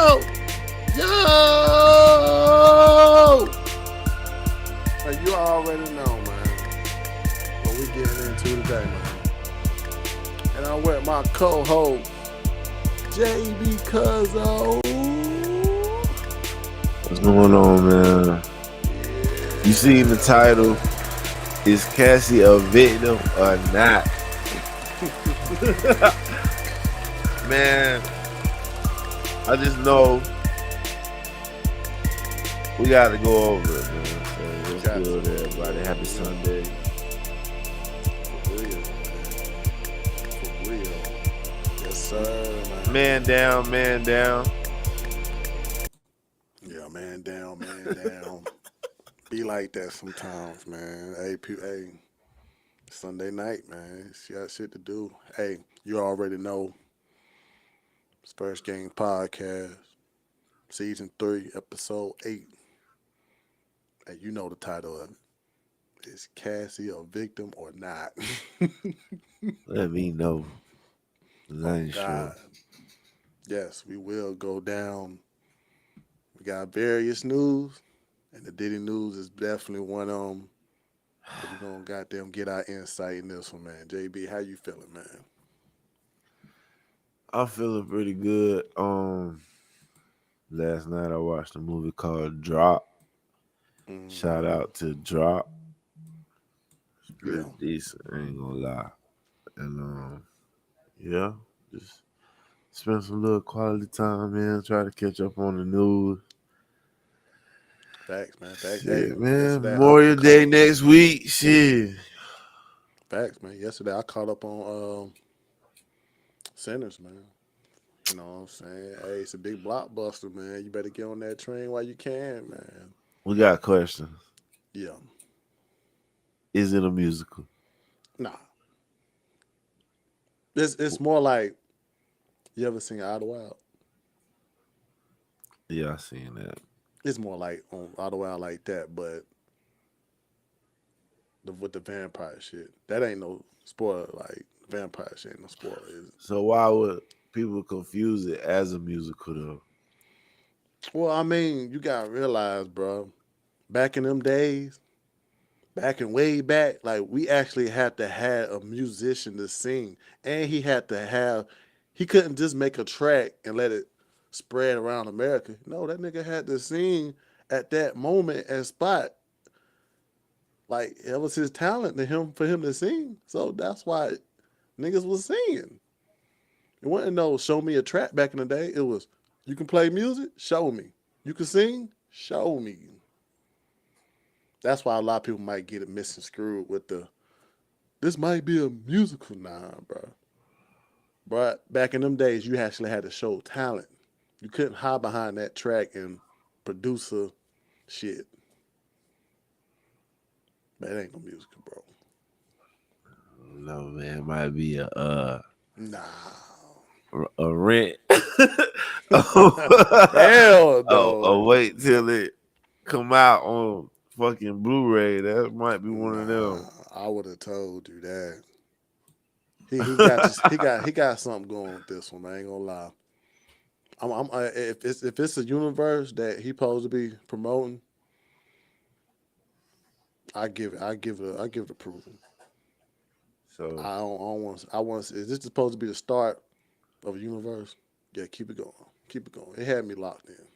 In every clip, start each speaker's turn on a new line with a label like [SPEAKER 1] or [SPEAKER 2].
[SPEAKER 1] Yo! Hey, you already know, man, what we getting into today, man. And I'm with my co-host, JB Cuzzo.
[SPEAKER 2] What's going on, man? You seen the title? Is Cassie a victim or not? Man, I just know we got to go over it, man. So let's do it, everybody. Happy Sunday.
[SPEAKER 1] For real. Yes, sir, man.
[SPEAKER 2] Man down, man down.
[SPEAKER 1] Yeah, man down. Be like that sometimes, man. Hey, Sunday night, man. She got shit to do. Hey, you already know. It's First Game Podcast, Season 3, Episode 8. And you know the title of it. Is Cassie a victim or not?
[SPEAKER 2] Let me know. I ain't sure.
[SPEAKER 1] God. Yes, we will go down. We got various news, and the Diddy news is definitely one of them. We're going to goddamn get our insight in this one, man. JB, how you feeling, man?
[SPEAKER 2] I'm feeling pretty good. Last night I watched a movie called Drop. Shout out to Drop. It's pretty decent, I ain't gonna lie. And yeah, just spend some little quality time, man. Try to catch up on the news.
[SPEAKER 1] Facts, man. Facts.
[SPEAKER 2] Shit,
[SPEAKER 1] Hey,
[SPEAKER 2] man. Memorial Day next week. Shit.
[SPEAKER 1] Facts, man. Yesterday I caught up on Sinners, man. You know what I'm saying? Hey, it's a big blockbuster, man. You better get on that train while you can, man.
[SPEAKER 2] We got questions.
[SPEAKER 1] Yeah.
[SPEAKER 2] Is it a musical?
[SPEAKER 1] Nah. It's more like, you ever seen Out of Wild?
[SPEAKER 2] Yeah, I seen that.
[SPEAKER 1] It's more like on Out of Wild like that, but with the vampire shit. That ain't no spoiler. Like, vampire shit ain't no spoiler, is it?
[SPEAKER 2] So why would people confuse it as a musical, though?
[SPEAKER 1] Well, I mean, you gotta realize, bro, back in them days, way back, like we actually had to have a musician to sing, and he couldn't just make a track and let it spread around America. No, that nigga had to sing at that moment and spot. Like, it was his talent for him to sing. So that's why niggas was singing. It wasn't no show me a track back in the day. It was, you can play music, show me. You can sing, show me. That's why a lot of people might get it misconstrued with this might be a musical. Nah, bro. But back in them days, you actually had to show talent. You couldn't hide behind that track and producer shit. That ain't no musical, bro.
[SPEAKER 2] No, man. It might be a
[SPEAKER 1] Nah.
[SPEAKER 2] rent.
[SPEAKER 1] Hell no.
[SPEAKER 2] Wait till it come out on fucking Blu-ray. That might be one of them.
[SPEAKER 1] I would have told you that. He got something going with this one. I ain't gonna lie. If it's a universe that he supposed to be promoting, I give it approval.
[SPEAKER 2] So
[SPEAKER 1] I want. Is this supposed to be the start of a universe? Yeah, keep it going. It had me locked in.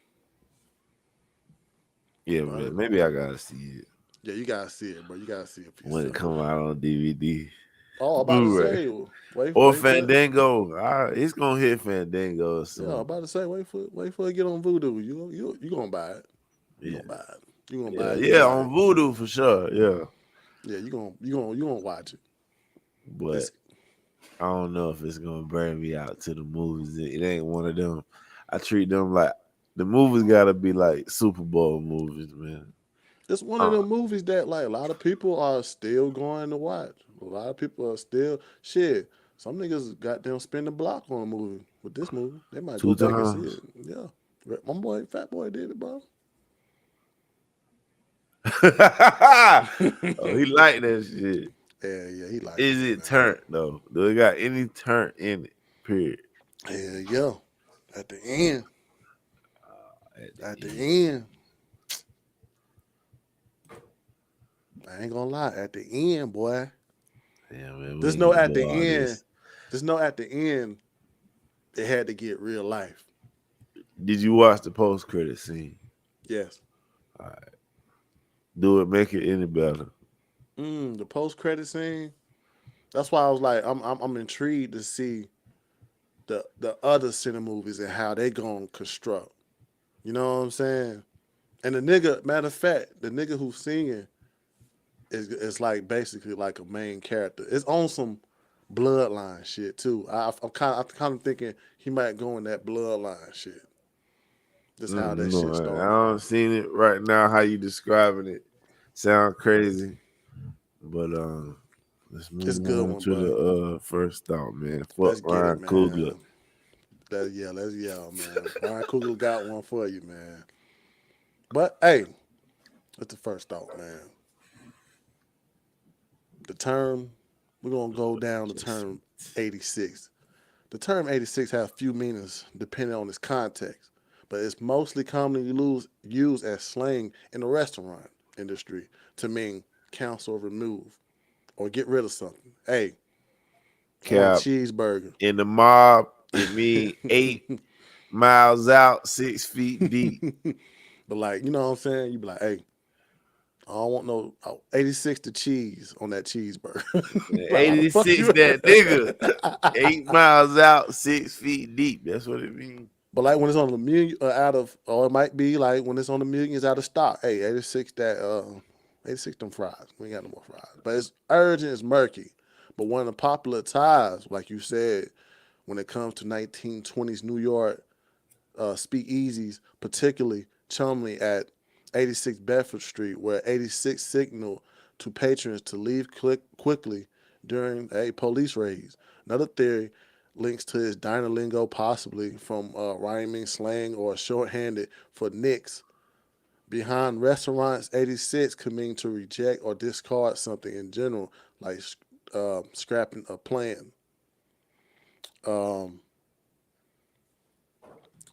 [SPEAKER 2] Yeah, man. Maybe I gotta see it.
[SPEAKER 1] Yeah, you gotta see it, bro. You gotta see it for
[SPEAKER 2] when it come out on DVD.
[SPEAKER 1] Oh, I'm about
[SPEAKER 2] Blu-ray.
[SPEAKER 1] to say,
[SPEAKER 2] or Fandango. It's gonna hit Fandango soon.
[SPEAKER 1] Yeah, I'm about to say, wait for it to get on Voodoo. You gonna buy it? You gonna buy it? You gonna buy it?
[SPEAKER 2] Yeah, on Voodoo for sure. Yeah.
[SPEAKER 1] Yeah, you gonna watch it.
[SPEAKER 2] But I don't know if it's gonna bring me out to the movies. It ain't one of them. I treat them like the movies gotta be like Super Bowl movies, man.
[SPEAKER 1] It's one of them movies that like a lot of people are still going to watch. A lot of people are still shit. Some niggas goddamn spin the block on a movie with this movie. They might go back and see it. Yeah, my boy, Fat Boy did it, bro.
[SPEAKER 2] He like that shit.
[SPEAKER 1] Yeah, he like.
[SPEAKER 2] Is it turnt though? Do it got any turnt in it? Period.
[SPEAKER 1] Yeah. At the end.
[SPEAKER 2] At the
[SPEAKER 1] At the
[SPEAKER 2] end.
[SPEAKER 1] end, I ain't gonna lie. At the end, boy,
[SPEAKER 2] Yeah, man, we
[SPEAKER 1] there's
[SPEAKER 2] ain't
[SPEAKER 1] no
[SPEAKER 2] gonna
[SPEAKER 1] at
[SPEAKER 2] do
[SPEAKER 1] the
[SPEAKER 2] all
[SPEAKER 1] end.
[SPEAKER 2] this.
[SPEAKER 1] There's no at the end. It had to get real life.
[SPEAKER 2] Did you watch the post credit scene?
[SPEAKER 1] Yes.
[SPEAKER 2] All right. Do it make it any better?
[SPEAKER 1] The post credit scene. That's why I was like, I'm intrigued to see the other cine movies and how they gonna construct. You know what I'm saying? And the nigga, matter of fact, the nigga who's singing is like basically like a main character. It's on some bloodline shit too. I'm kind of thinking he might go in that bloodline shit. Just how that
[SPEAKER 2] No,
[SPEAKER 1] shit
[SPEAKER 2] I
[SPEAKER 1] started.
[SPEAKER 2] don't seen it right now. How you describing it? Sound crazy, but let's
[SPEAKER 1] It's a
[SPEAKER 2] move
[SPEAKER 1] good
[SPEAKER 2] on
[SPEAKER 1] one,
[SPEAKER 2] to
[SPEAKER 1] but
[SPEAKER 2] the first thought, man. Fuck
[SPEAKER 1] let's get it,
[SPEAKER 2] Ryan Coogler.
[SPEAKER 1] man. Let's yell, man. Ryan Coogler got one for you, man. But hey, that's the first thought, man. The term we're gonna go down the term 86. The term 86 has a few meanings depending on its context, but it's mostly commonly used as slang in the restaurant industry to mean cancel or remove or get rid of something. Hey, I want a
[SPEAKER 2] Cap
[SPEAKER 1] cheeseburger.
[SPEAKER 2] in the mob. It mean 8 miles out, 6 feet deep.
[SPEAKER 1] But like, you know what I'm saying? You be like, hey, I don't want no 86 to cheese on that cheeseburger. Like, why the fuck
[SPEAKER 2] 86,
[SPEAKER 1] you?
[SPEAKER 2] that nigga. 8 miles out, 6 feet deep. That's what it means.
[SPEAKER 1] But like when it's on the million out of, or it might be like when it's on the millions out of stock. Hey, 86 that 86 them fries. We ain't got no more fries. But it's urgent, it's murky. But one of the popular ties, like you said, when it comes to 1920s New York speakeasies, particularly Chumley at 86 Bedford Street, where 86 signaled to patrons to leave quickly during a police raid. Another theory links to his diner lingo, possibly from rhyming slang or shorthanded for nicks. Behind restaurants, 86 could mean to reject or discard something in general, like scrapping a plan. Um,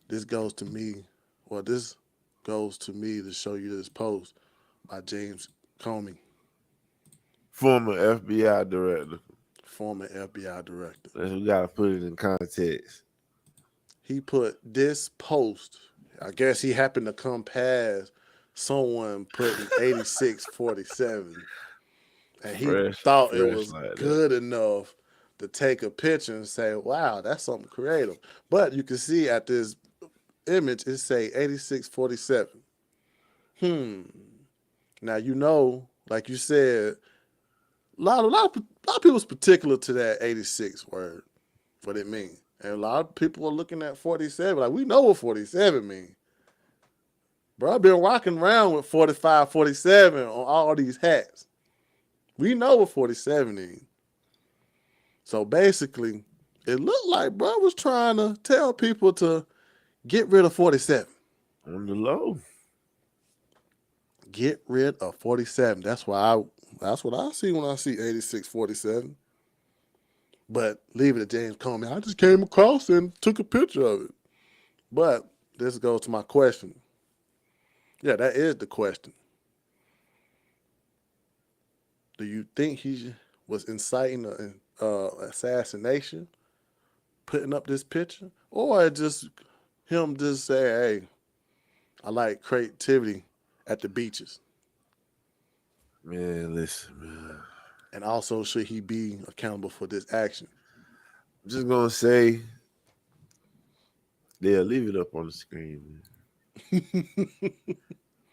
[SPEAKER 1] this goes to me, this goes to me to show you this post by James Comey,
[SPEAKER 2] Former FBI director.
[SPEAKER 1] former FBI director.
[SPEAKER 2] We gotta put it in context.
[SPEAKER 1] He put this post, I guess he happened to come past someone putting 8647, and he thought it
[SPEAKER 2] Fresh
[SPEAKER 1] was
[SPEAKER 2] like that.
[SPEAKER 1] good enough to take a picture and say, wow, that's something creative. But you can see at this image, it say 8647. Hmm. Now, like you said, a lot of people's particular to that 86 word, what it means. And a lot of people are looking at 47, like, we know what 47 means. Bro, I've been walking around with 45, 47 on all these hats. We know what 47 means. So basically, it looked like bro was trying to tell people to get rid of 47.
[SPEAKER 2] On the low.
[SPEAKER 1] Get rid of 47. That's what I see when I see 8647. But leave it to James Comey. I just came across and took a picture of it. But this goes to my question. Yeah, that is the question. Do you think he was inciting an assassination, putting up this picture, or just him just saying, "Hey, I like creativity at the beaches,"
[SPEAKER 2] Man, listen, man.
[SPEAKER 1] and also should he be accountable for this action?
[SPEAKER 2] I'm just gonna say, yeah, leave it up on the screen, man.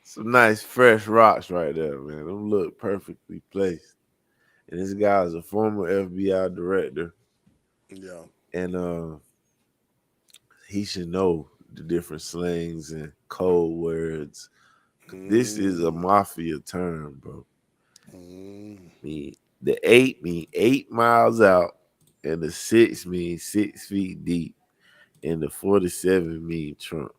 [SPEAKER 2] Some nice fresh rocks right there, man. Them look perfectly placed. And this guy is a former FBI director,
[SPEAKER 1] Yeah.
[SPEAKER 2] and he should know the different slangs and code words. This is a
[SPEAKER 1] Mm,
[SPEAKER 2] mafia term, bro.
[SPEAKER 1] mm,
[SPEAKER 2] The 8 mean 8 miles out, and the 6 means 6 feet deep, and the 47 mean Trump.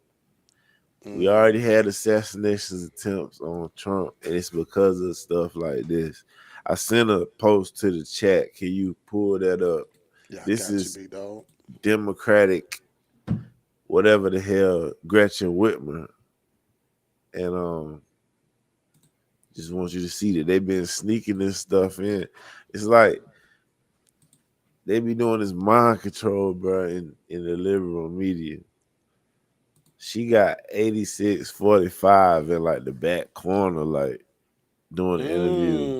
[SPEAKER 2] We
[SPEAKER 1] mm.
[SPEAKER 2] already had assassination attempts on Trump, and it's because of stuff like this. I sent a post to the chat. Can you pull that up?
[SPEAKER 1] Yeah, I
[SPEAKER 2] This
[SPEAKER 1] got you,
[SPEAKER 2] is
[SPEAKER 1] big dog.
[SPEAKER 2] Democratic, whatever the hell, Gretchen Whitmer. and just want you to see that they've been sneaking this stuff in. It's like they be doing this mind control, bro, in the liberal media. She got 8645 in like the back corner, like doing the interview.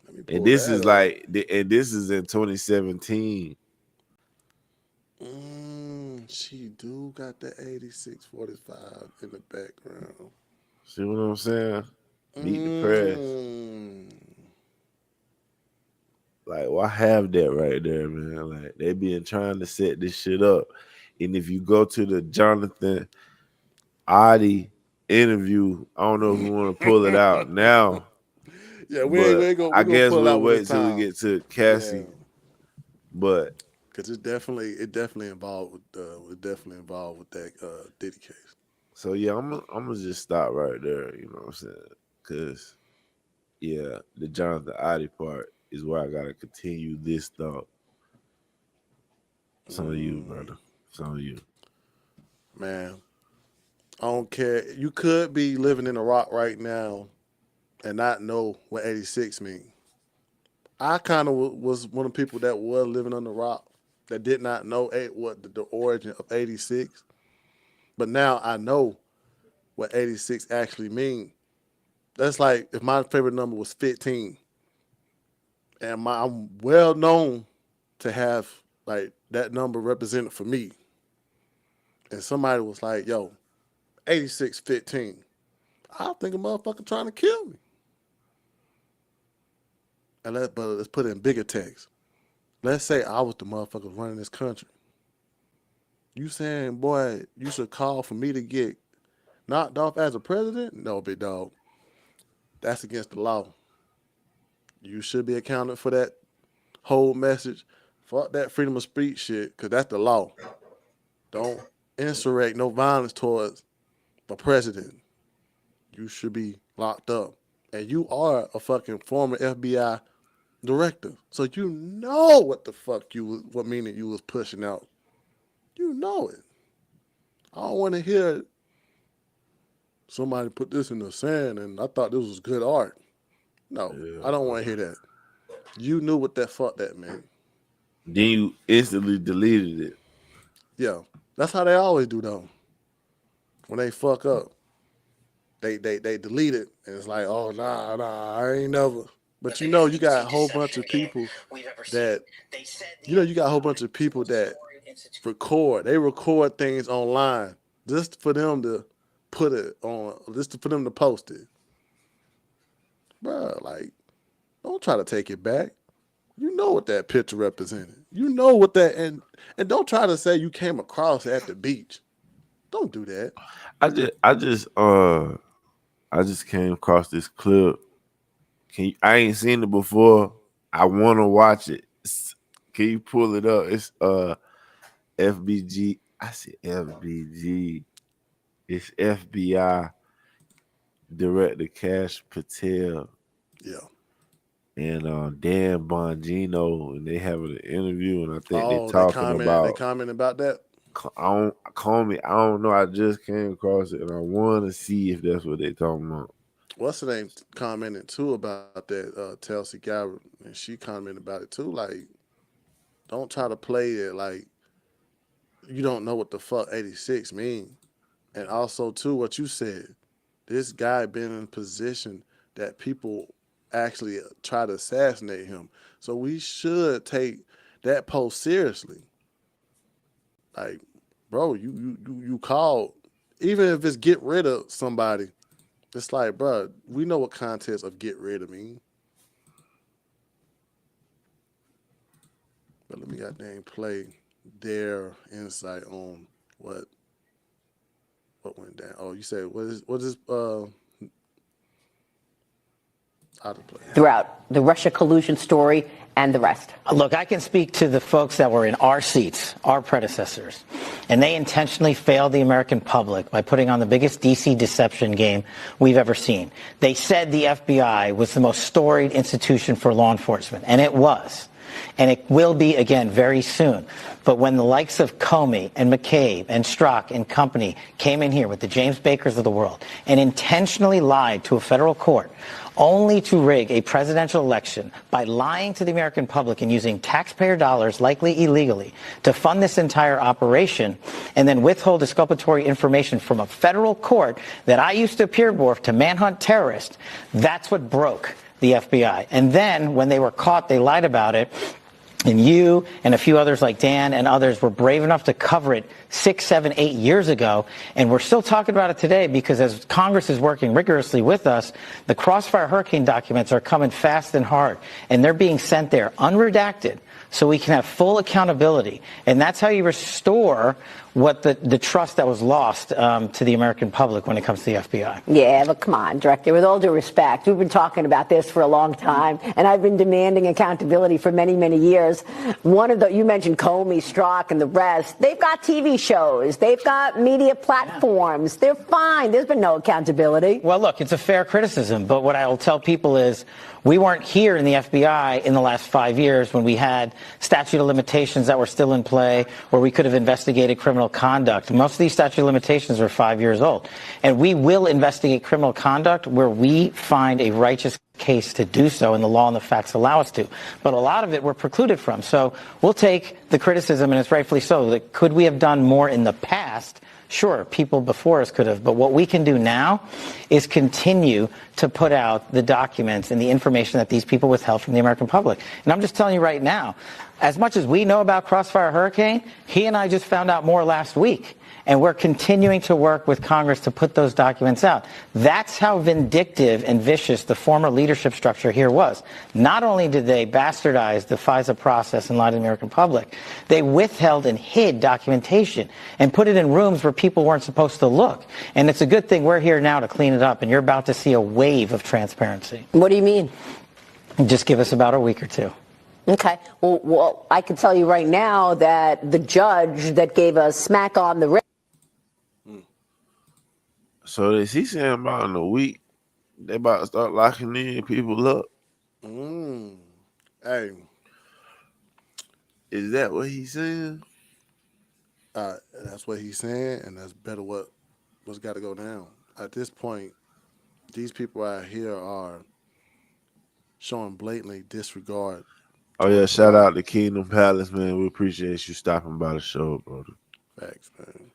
[SPEAKER 1] Let me
[SPEAKER 2] And
[SPEAKER 1] pull
[SPEAKER 2] this
[SPEAKER 1] that
[SPEAKER 2] is
[SPEAKER 1] up.
[SPEAKER 2] like, and this is in 2017.
[SPEAKER 1] She do got the 8645 in the background.
[SPEAKER 2] See what I'm saying? Meet the press.
[SPEAKER 1] Mm.
[SPEAKER 2] Like, why have that right there, man? Like, they been trying to set this shit up. And if you go to the Jonathan Adi interview, I don't know if we want to pull it out now,
[SPEAKER 1] Yeah,
[SPEAKER 2] but
[SPEAKER 1] we
[SPEAKER 2] I
[SPEAKER 1] gonna
[SPEAKER 2] guess
[SPEAKER 1] pull it
[SPEAKER 2] we'll
[SPEAKER 1] out when it's
[SPEAKER 2] wait till we
[SPEAKER 1] time.
[SPEAKER 2] get to
[SPEAKER 1] Yeah,
[SPEAKER 2] Cassie. But
[SPEAKER 1] because it definitely involved with that Diddy case.
[SPEAKER 2] so yeah, I'm gonna just stop right there. You know what I'm saying? Cause yeah, the Jonathan Adi part is where I gotta continue this thought. It's on you,
[SPEAKER 1] Mm,
[SPEAKER 2] brother. It's on you.
[SPEAKER 1] man, I don't care. You could be living in a rock right now and not know what 86 mean. I kind of was one of the people that was living on the rock that did not know what the origin of 86. But now I know what 86 actually mean. That's like if my favorite number was 15, and I'm well known to have like that number represented for me. And somebody was like, "Yo, 8615." I think a motherfucker trying to kill me. But let's put it in bigger text. Let's say I was the motherfucker running this country. You saying, boy, you should call for me to get knocked off as a president? No, big dog. That's against the law. You should be accounted for that whole message. Fuck that freedom of speech shit, because that's the law. Don't insurrect no violence towards the president. You should be locked up. And you are a fucking former FBI director. So you know what the fuck what meaning you was pushing out. You know it. I don't want to hear somebody put this in the sand and I thought this was good art. No, I don't want to hear that. You knew what that fuck that meant.
[SPEAKER 2] Then you instantly deleted it.
[SPEAKER 1] Yeah, that's how they always do though. When they fuck up, they delete it and it's like, oh nah, I ain't never. But you know you got a whole bunch of people that you got a whole bunch of people that record. They record things online just for them to put it on, just for them to post it. Bruh, like, don't try to take it back. You know what that picture represented. You know what that and don't try to say you came across it at the beach. Don't do that.
[SPEAKER 2] I just came across this clip. I ain't seen it before. I want to watch it. Can you pull it up? It's FBG. I said FBG. It's FBI Director Cash Patel
[SPEAKER 1] Yeah.
[SPEAKER 2] and Dan Bongino, and they having an interview, and I think they
[SPEAKER 1] Oh, they
[SPEAKER 2] talking
[SPEAKER 1] comment. They
[SPEAKER 2] about.
[SPEAKER 1] comment about that.
[SPEAKER 2] I don't call me. I don't know. I just came across it, and I want to see if that's what they talking about.
[SPEAKER 1] What's her name commented too about that? Chelsea Gabbard, and she commented about it too. Like, don't try to play it like you don't know what the fuck 86 mean. And also too, what you said. This guy been in a position that people actually try to assassinate him. So we should take that post seriously. Like, bro, you called, even if it's get rid of somebody. It's like, bro, we know what context of get rid of mean. But let me goddamn play their insight on what went down. Oh, you said what is out of play
[SPEAKER 3] throughout the Russia collusion story and the rest?
[SPEAKER 4] Look, I can speak to the folks that were in our seats, our predecessors, and they intentionally failed the American public by putting on the biggest DC deception game we've ever seen. They said the FBI was the most storied institution for law enforcement, and it was. And it will be again very soon. But when the likes of Comey and McCabe and Strzok and company came in here with the James Bakers of the world and intentionally lied to a federal court only to rig a presidential election by lying to the American public and using taxpayer dollars, likely illegally, to fund this entire operation, and then withhold exculpatory information from a federal court that I used to appear before to manhunt terrorists, that's what broke the FBI. And then when they were caught, they lied about it. And you and a few others like Dan and others were brave enough to cover it 6, 7, 8 years ago. And we're still talking about it today because as Congress is working rigorously with us, the Crossfire Hurricane documents are coming fast and hard. And they're being sent there unredacted so we can have full accountability. And that's how you restore what the trust that was lost to the American public when it comes to the FBI.
[SPEAKER 3] Yeah, but come on, Director, with all due respect, we've been talking about this for a long time, and I've been demanding accountability for many, many years. You mentioned Comey, Strzok, and the rest. They've got TV shows. They've got media platforms. They're fine. There's been no accountability.
[SPEAKER 4] Well, look, it's a fair criticism, but what I will tell people is we weren't here in the FBI in the last 5 years when we had statute of limitations that were still in play, where we could have investigated criminal conduct. Most of these statute of limitations are 5 years old. And we will investigate criminal conduct where we find a righteous case to do so, and the law and the facts allow us to. But a lot of it we're precluded from. So we'll take the criticism, and it's rightfully so. That could we have done more in the past? Sure, people before us could have, but what we can do now is continue to put out the documents and the information that these people withheld from the American public. And I'm just telling you right now, as much as we know about Crossfire Hurricane, he and I just found out more last week. And we're continuing to work with Congress to put those documents out. That's how vindictive and vicious the former leadership structure here was. Not only did they bastardize the FISA process and lie to the American public, they withheld and hid documentation and put it in rooms where people weren't supposed to look. And it's a good thing we're here now to clean it up, and you're about to see a wave of transparency.
[SPEAKER 3] What do you mean?
[SPEAKER 4] Just give us about a week or two.
[SPEAKER 3] Okay. Well, I can tell you right now that the judge that gave a smack on the wrist.
[SPEAKER 2] So is he saying about in a week they about to start locking in people up?
[SPEAKER 1] Hey,
[SPEAKER 2] is that what he's saying?
[SPEAKER 1] that's what he's saying, and that's better what's got to go down. At this point, these people out here are showing blatantly disregard.
[SPEAKER 2] Oh yeah, shout out to Kingdom Palace, man. We appreciate you stopping by the show, brother.
[SPEAKER 1] Facts, man.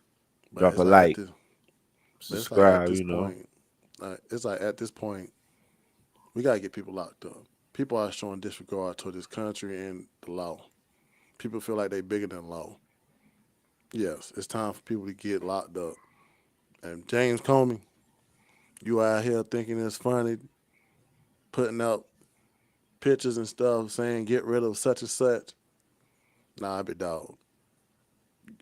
[SPEAKER 1] But
[SPEAKER 2] Drop a like. Subscribe, you know.
[SPEAKER 1] It's like at this point, we got to get people locked up. People are showing disregard to this country and the law. People feel like they're bigger than law. Yes, it's time for people to get locked up. And James Comey, you out here thinking it's funny, putting up pictures and stuff saying get rid of such and such. Nah, big dog.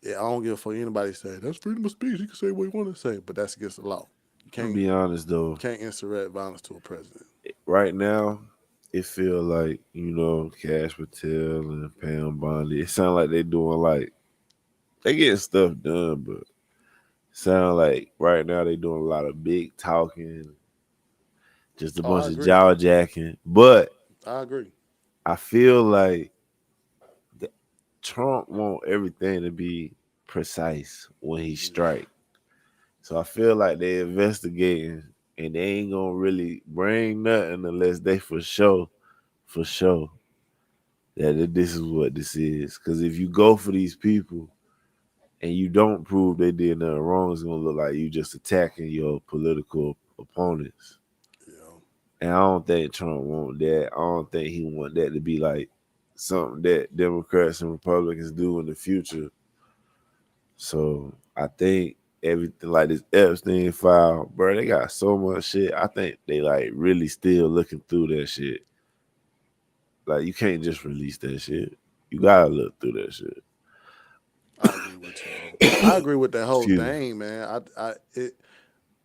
[SPEAKER 1] Yeah, I don't give a fuck anybody say that's freedom of speech. He can say what he want to say, but that's against the law. You can't
[SPEAKER 2] be honest though.
[SPEAKER 1] You can't insurrect violence to a president.
[SPEAKER 2] Right now, it feel like, you know, Cash Patel and Pam Bondi. It sound like they doing like they getting stuff done, but sound like right now they doing a lot of big talking, just a bunch of jaw jacking. But
[SPEAKER 1] I agree.
[SPEAKER 2] I feel like Trump want everything to be precise when he strike. So I feel like they investigating and they ain't gonna really bring nothing unless they for sure that this is what this is. Because if you go for these people and you don't prove they did nothing wrong, it's gonna look like you just attacking your political opponents.
[SPEAKER 1] Yeah.
[SPEAKER 2] And I don't think Trump want that. I don't think he want that to be like something that Democrats and Republicans do in the future. So I think everything like this Epstein file, bro, they got so much shit. I think they like really still looking through that shit. Like you can't just release that shit. You gotta look through that shit.
[SPEAKER 1] I agree with you. I agree with that whole thing, man.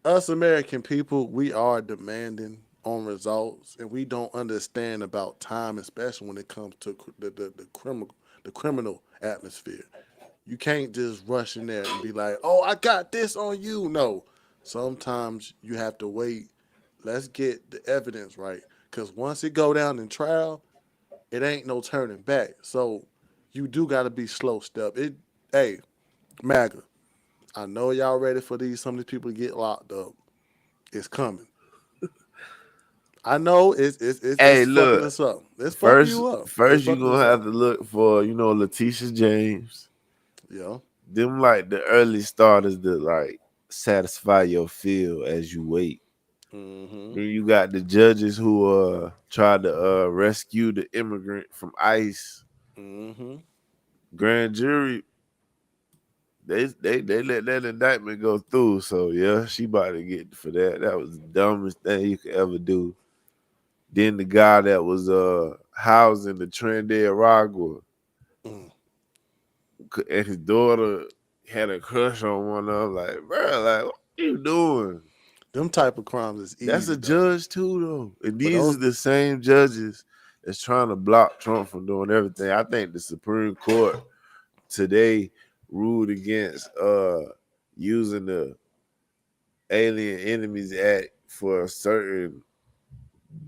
[SPEAKER 1] Us American people, we are demanding on results, and we don't understand about time, especially when it comes to the criminal atmosphere. You can't just rush in there and be like, "Oh, I got this on you." No, sometimes you have to wait. Let's get the evidence right, because once it go down in trial, it ain't no turning back. So you do got to be slow step. Hey, MAGA, I know y'all ready for some of these people to get locked up. It's coming. I know it's
[SPEAKER 2] Hey,
[SPEAKER 1] fucking
[SPEAKER 2] look.
[SPEAKER 1] us up. It's fucking
[SPEAKER 2] First,
[SPEAKER 1] you up. It's
[SPEAKER 2] first you
[SPEAKER 1] fucking
[SPEAKER 2] gonna
[SPEAKER 1] us up.
[SPEAKER 2] have to look for Letitia James.
[SPEAKER 1] Yeah.
[SPEAKER 2] Them like the early starters that like satisfy your feel as you wait.
[SPEAKER 1] Mm-hmm.
[SPEAKER 2] Then you got the judges who tried to rescue the immigrant from ICE.
[SPEAKER 1] Mm-hmm.
[SPEAKER 2] Grand jury, they let that indictment go through. So yeah, she about to get for that. That was the dumbest thing you could ever do. Then the guy that was housing the Trinidad
[SPEAKER 1] Mm.
[SPEAKER 2] and his daughter had a crush on one of them. Like, bro, like what you doing?
[SPEAKER 1] Them type of crimes is
[SPEAKER 2] That's
[SPEAKER 1] easy
[SPEAKER 2] a
[SPEAKER 1] though.
[SPEAKER 2] judge too, though. And
[SPEAKER 1] But
[SPEAKER 2] these
[SPEAKER 1] those
[SPEAKER 2] are the same judges that's trying to block Trump from doing everything. I think the Supreme Court today ruled against using the Alien Enemies Act for certain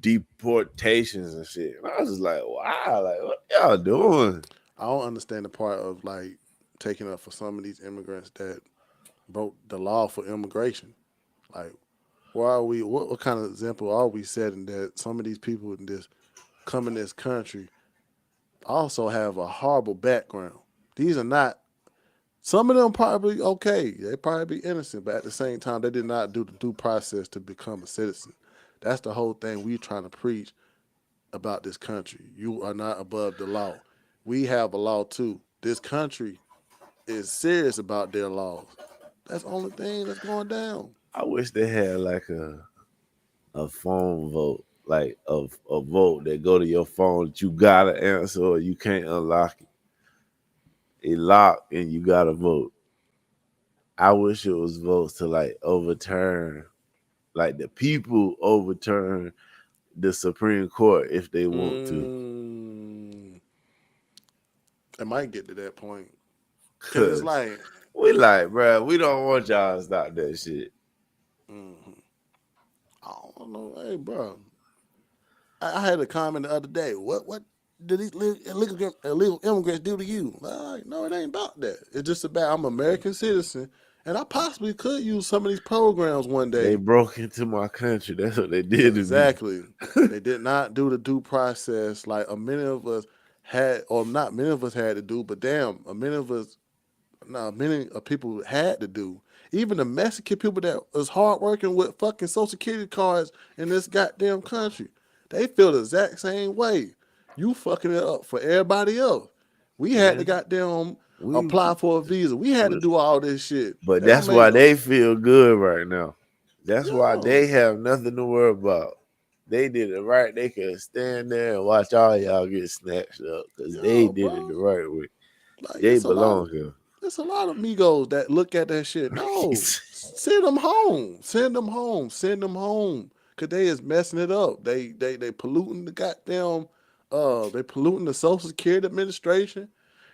[SPEAKER 2] deportations and shit. And I was just like, wow, like what y'all doing?
[SPEAKER 1] I don't understand the part of like taking up for some of these immigrants that broke the law for immigration. Like, why are we? What kind of example are we setting that some of these people in this come in this country also have a horrible background? These are not. Some of them probably okay. They probably be innocent, but at the same time, they did not do the due process to become a citizen. That's the whole thing we trying to preach about this country. You are not above the law. We have a law too. This country is serious about their laws. That's the only thing that's going down.
[SPEAKER 2] I wish they had like a phone vote, like a vote that go to your phone that you gotta answer or you can't unlock it. It locked and you gotta vote. I wish it was votes to like overturn, like the people overturn the Supreme Court if they want to.
[SPEAKER 1] Mm, it might get to that point because it's
[SPEAKER 2] Cause
[SPEAKER 1] like,
[SPEAKER 2] we like, bro, we don't want y'all to stop that shit.
[SPEAKER 1] mm, I don't know, hey, bro. I had a comment the other day. What did these illegal immigrants do to you? Like, no, it ain't about that. It's just about I'm an American citizen, and I possibly could use some of these programs one
[SPEAKER 2] They
[SPEAKER 1] day.
[SPEAKER 2] broke into my country. That's what they did to me.
[SPEAKER 1] Exactly. They did not do the due process like a many of us had, or not many of us had to do, but damn, a many of us, no, many of people had to do. Even the Mexican people that was hardworking with fucking Social Security cards in this goddamn country, they feel the exact same way. You fucking it up for everybody else. We had to
[SPEAKER 2] Man,
[SPEAKER 1] goddamn
[SPEAKER 2] we,
[SPEAKER 1] apply for a visa. We had to
[SPEAKER 2] we
[SPEAKER 1] do all this shit.
[SPEAKER 2] but
[SPEAKER 1] They don't
[SPEAKER 2] that's
[SPEAKER 1] make
[SPEAKER 2] why
[SPEAKER 1] no.
[SPEAKER 2] they feel good right now. That's why
[SPEAKER 1] Yeah,
[SPEAKER 2] they have nothing to worry about. They did it right. They can stand there and watch all y'all get snatched up because they
[SPEAKER 1] yeah,
[SPEAKER 2] did it
[SPEAKER 1] bro.
[SPEAKER 2] the right way.
[SPEAKER 1] Like
[SPEAKER 2] They belong here.
[SPEAKER 1] it's a lot of Migos that look at that shit. No, send them home. Send them home. Send them home. Cause they is messing it up. They polluting the goddamn they polluting the Social Security Administration.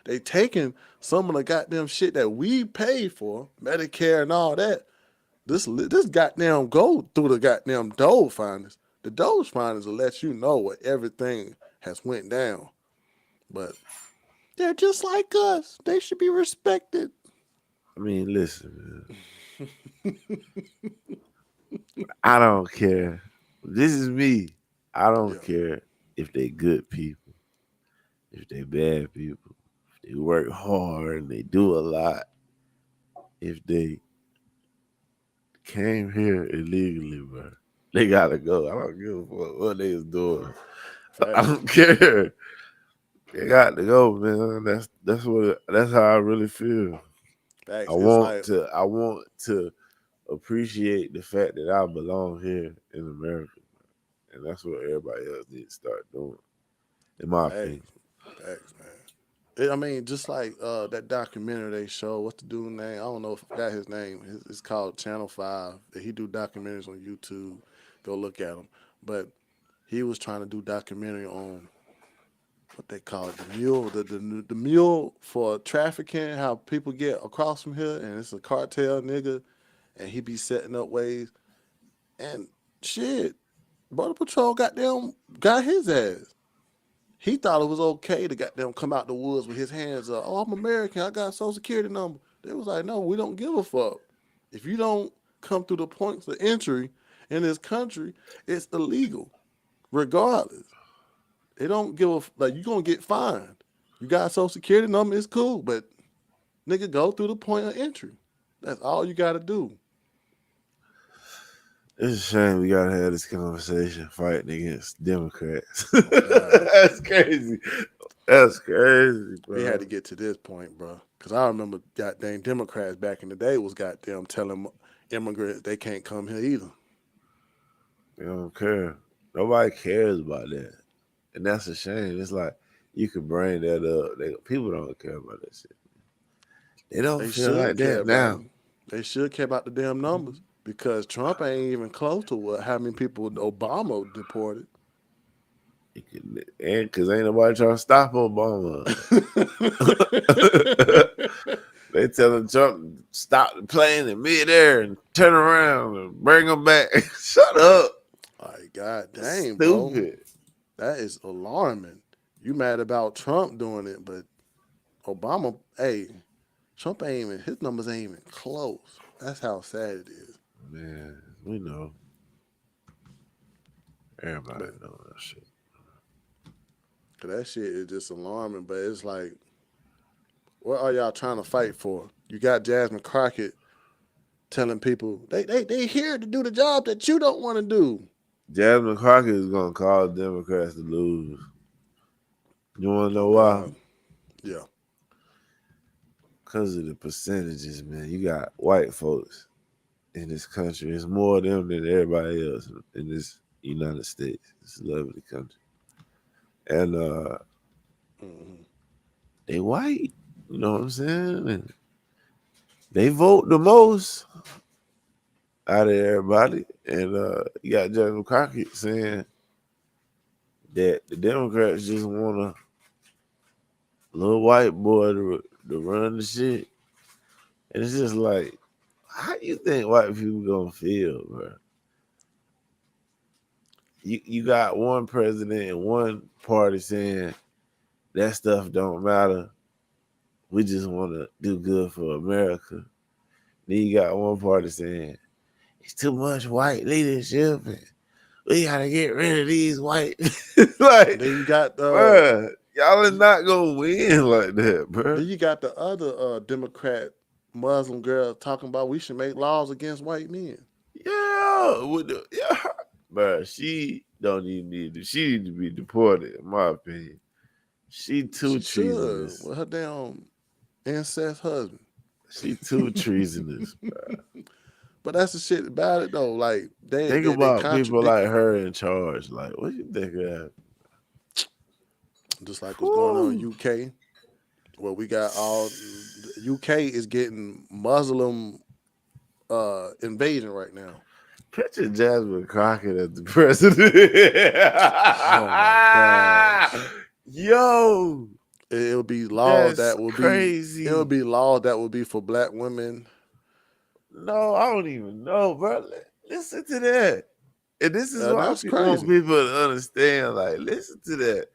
[SPEAKER 1] They taking some of the goddamn shit that we pay for, Medicare and all that. This goddamn go through the goddamn Doge finders. The Doge finders will let you know what everything has went down. But they're just like us. They should be respected.
[SPEAKER 2] I mean, listen, man. I don't care. This is me. I
[SPEAKER 1] Yeah.
[SPEAKER 2] don't care if they good people, if they bad people, if they work hard and they do a lot, if they came here illegally, bro. They gotta go. I don't give a fuck what they was doing. I
[SPEAKER 1] Facts.
[SPEAKER 2] don't care. They got to go, man. That's how I really feel.
[SPEAKER 1] Facts. It's like
[SPEAKER 2] I want to appreciate the fact that I belong here in America. And that's what everybody else need to start doing, in my opinion.
[SPEAKER 1] facts. Facts, man. I mean, just like that documentary they show. What's the dude name? I don't know if I forgot his name. It's called Channel 5. He do documentaries on YouTube. Go look at him. But he was trying to do documentary on what they call it, the mule, the mule for trafficking, how people get across from here, and it's a cartel nigga, and he be setting up ways, and shit, Border Patrol goddamn got his ass. He thought it was okay to goddamn come out the woods with his hands up. Oh, I'm American. I got a social security number. They was like, no, we don't give a fuck. If you don't come through the points of entry in this country, it's illegal, regardless. They don't give a like. You gonna get fined. You got a social security number, it's cool, but nigga, go through the point of entry. That's all you got to do.
[SPEAKER 2] It's a shame we gotta have this conversation fighting against Democrats. That's crazy. That's crazy, bro.
[SPEAKER 1] We had to get to this point, bro. Because I remember goddamn Democrats back in the day was goddamn telling immigrants they can't come here either.
[SPEAKER 2] They don't care. Nobody cares about that. And that's a shame. It's like you could bring that up. People don't care about that shit. They don't feel like that now.
[SPEAKER 1] They should care about the damn numbers because Trump ain't even close to how many people Obama deported.
[SPEAKER 2] And because ain't nobody trying to stop Obama. They telling Trump stop the plane in midair and turn around and bring him back. Shut up.
[SPEAKER 1] Like, god dang,
[SPEAKER 2] stupid.
[SPEAKER 1] Bro. That is alarming. You mad about Trump doing it, but Obama, hey, Trump ain't even, his numbers ain't even close. That's how sad it is.
[SPEAKER 2] Man, we know. Everybody know that shit.
[SPEAKER 1] Cause that shit is just alarming, but it's like, what are y'all trying to fight for? You got Jasmine Crockett telling people they here to do the job that you don't want to do.
[SPEAKER 2] Jasmine Crockett is gonna cause Democrats to lose. You wanna know why?
[SPEAKER 1] Yeah.
[SPEAKER 2] Because of the percentages, man. You got white folks in this country. It's more of them than everybody else in this United States. It's a lovely country. And they white. You know what I'm saying? And they vote the most out of everybody. And you got Jasmine Crockett saying that the Democrats just want a little white boy to run the shit. And it's just like, how you think white people gonna feel, bro? You got one president and one party saying that stuff don't matter. We just want to do good for America. Then you got one party saying it's too much white leadership and we gotta get rid of these white. Like,
[SPEAKER 1] then you got
[SPEAKER 2] bruh, y'all are not gonna win like that, bro.
[SPEAKER 1] Then you got the other Democrat Muslim girl talking about we should make laws against white men.
[SPEAKER 2] Yeah, bro. She don't even need to. She need to be deported, in my opinion. She too treasonous.
[SPEAKER 1] With her damn incest husband.
[SPEAKER 2] She too treasonous, bro.
[SPEAKER 1] But that's the shit about it though. Like
[SPEAKER 2] think about people like her in charge. Like, what do you think of that?
[SPEAKER 1] Just like what's going on in UK, where we got all UK is getting Muslim invasion right now.
[SPEAKER 2] Picture Jasmine Crockett as the president.
[SPEAKER 1] Oh my God.
[SPEAKER 2] Yo.
[SPEAKER 1] It'll be laws that will
[SPEAKER 2] crazy.
[SPEAKER 1] It'll be laws that will be for black women.
[SPEAKER 2] No, I don't even know, bro. Listen to that. And this is why I want people to understand. Like, listen to that.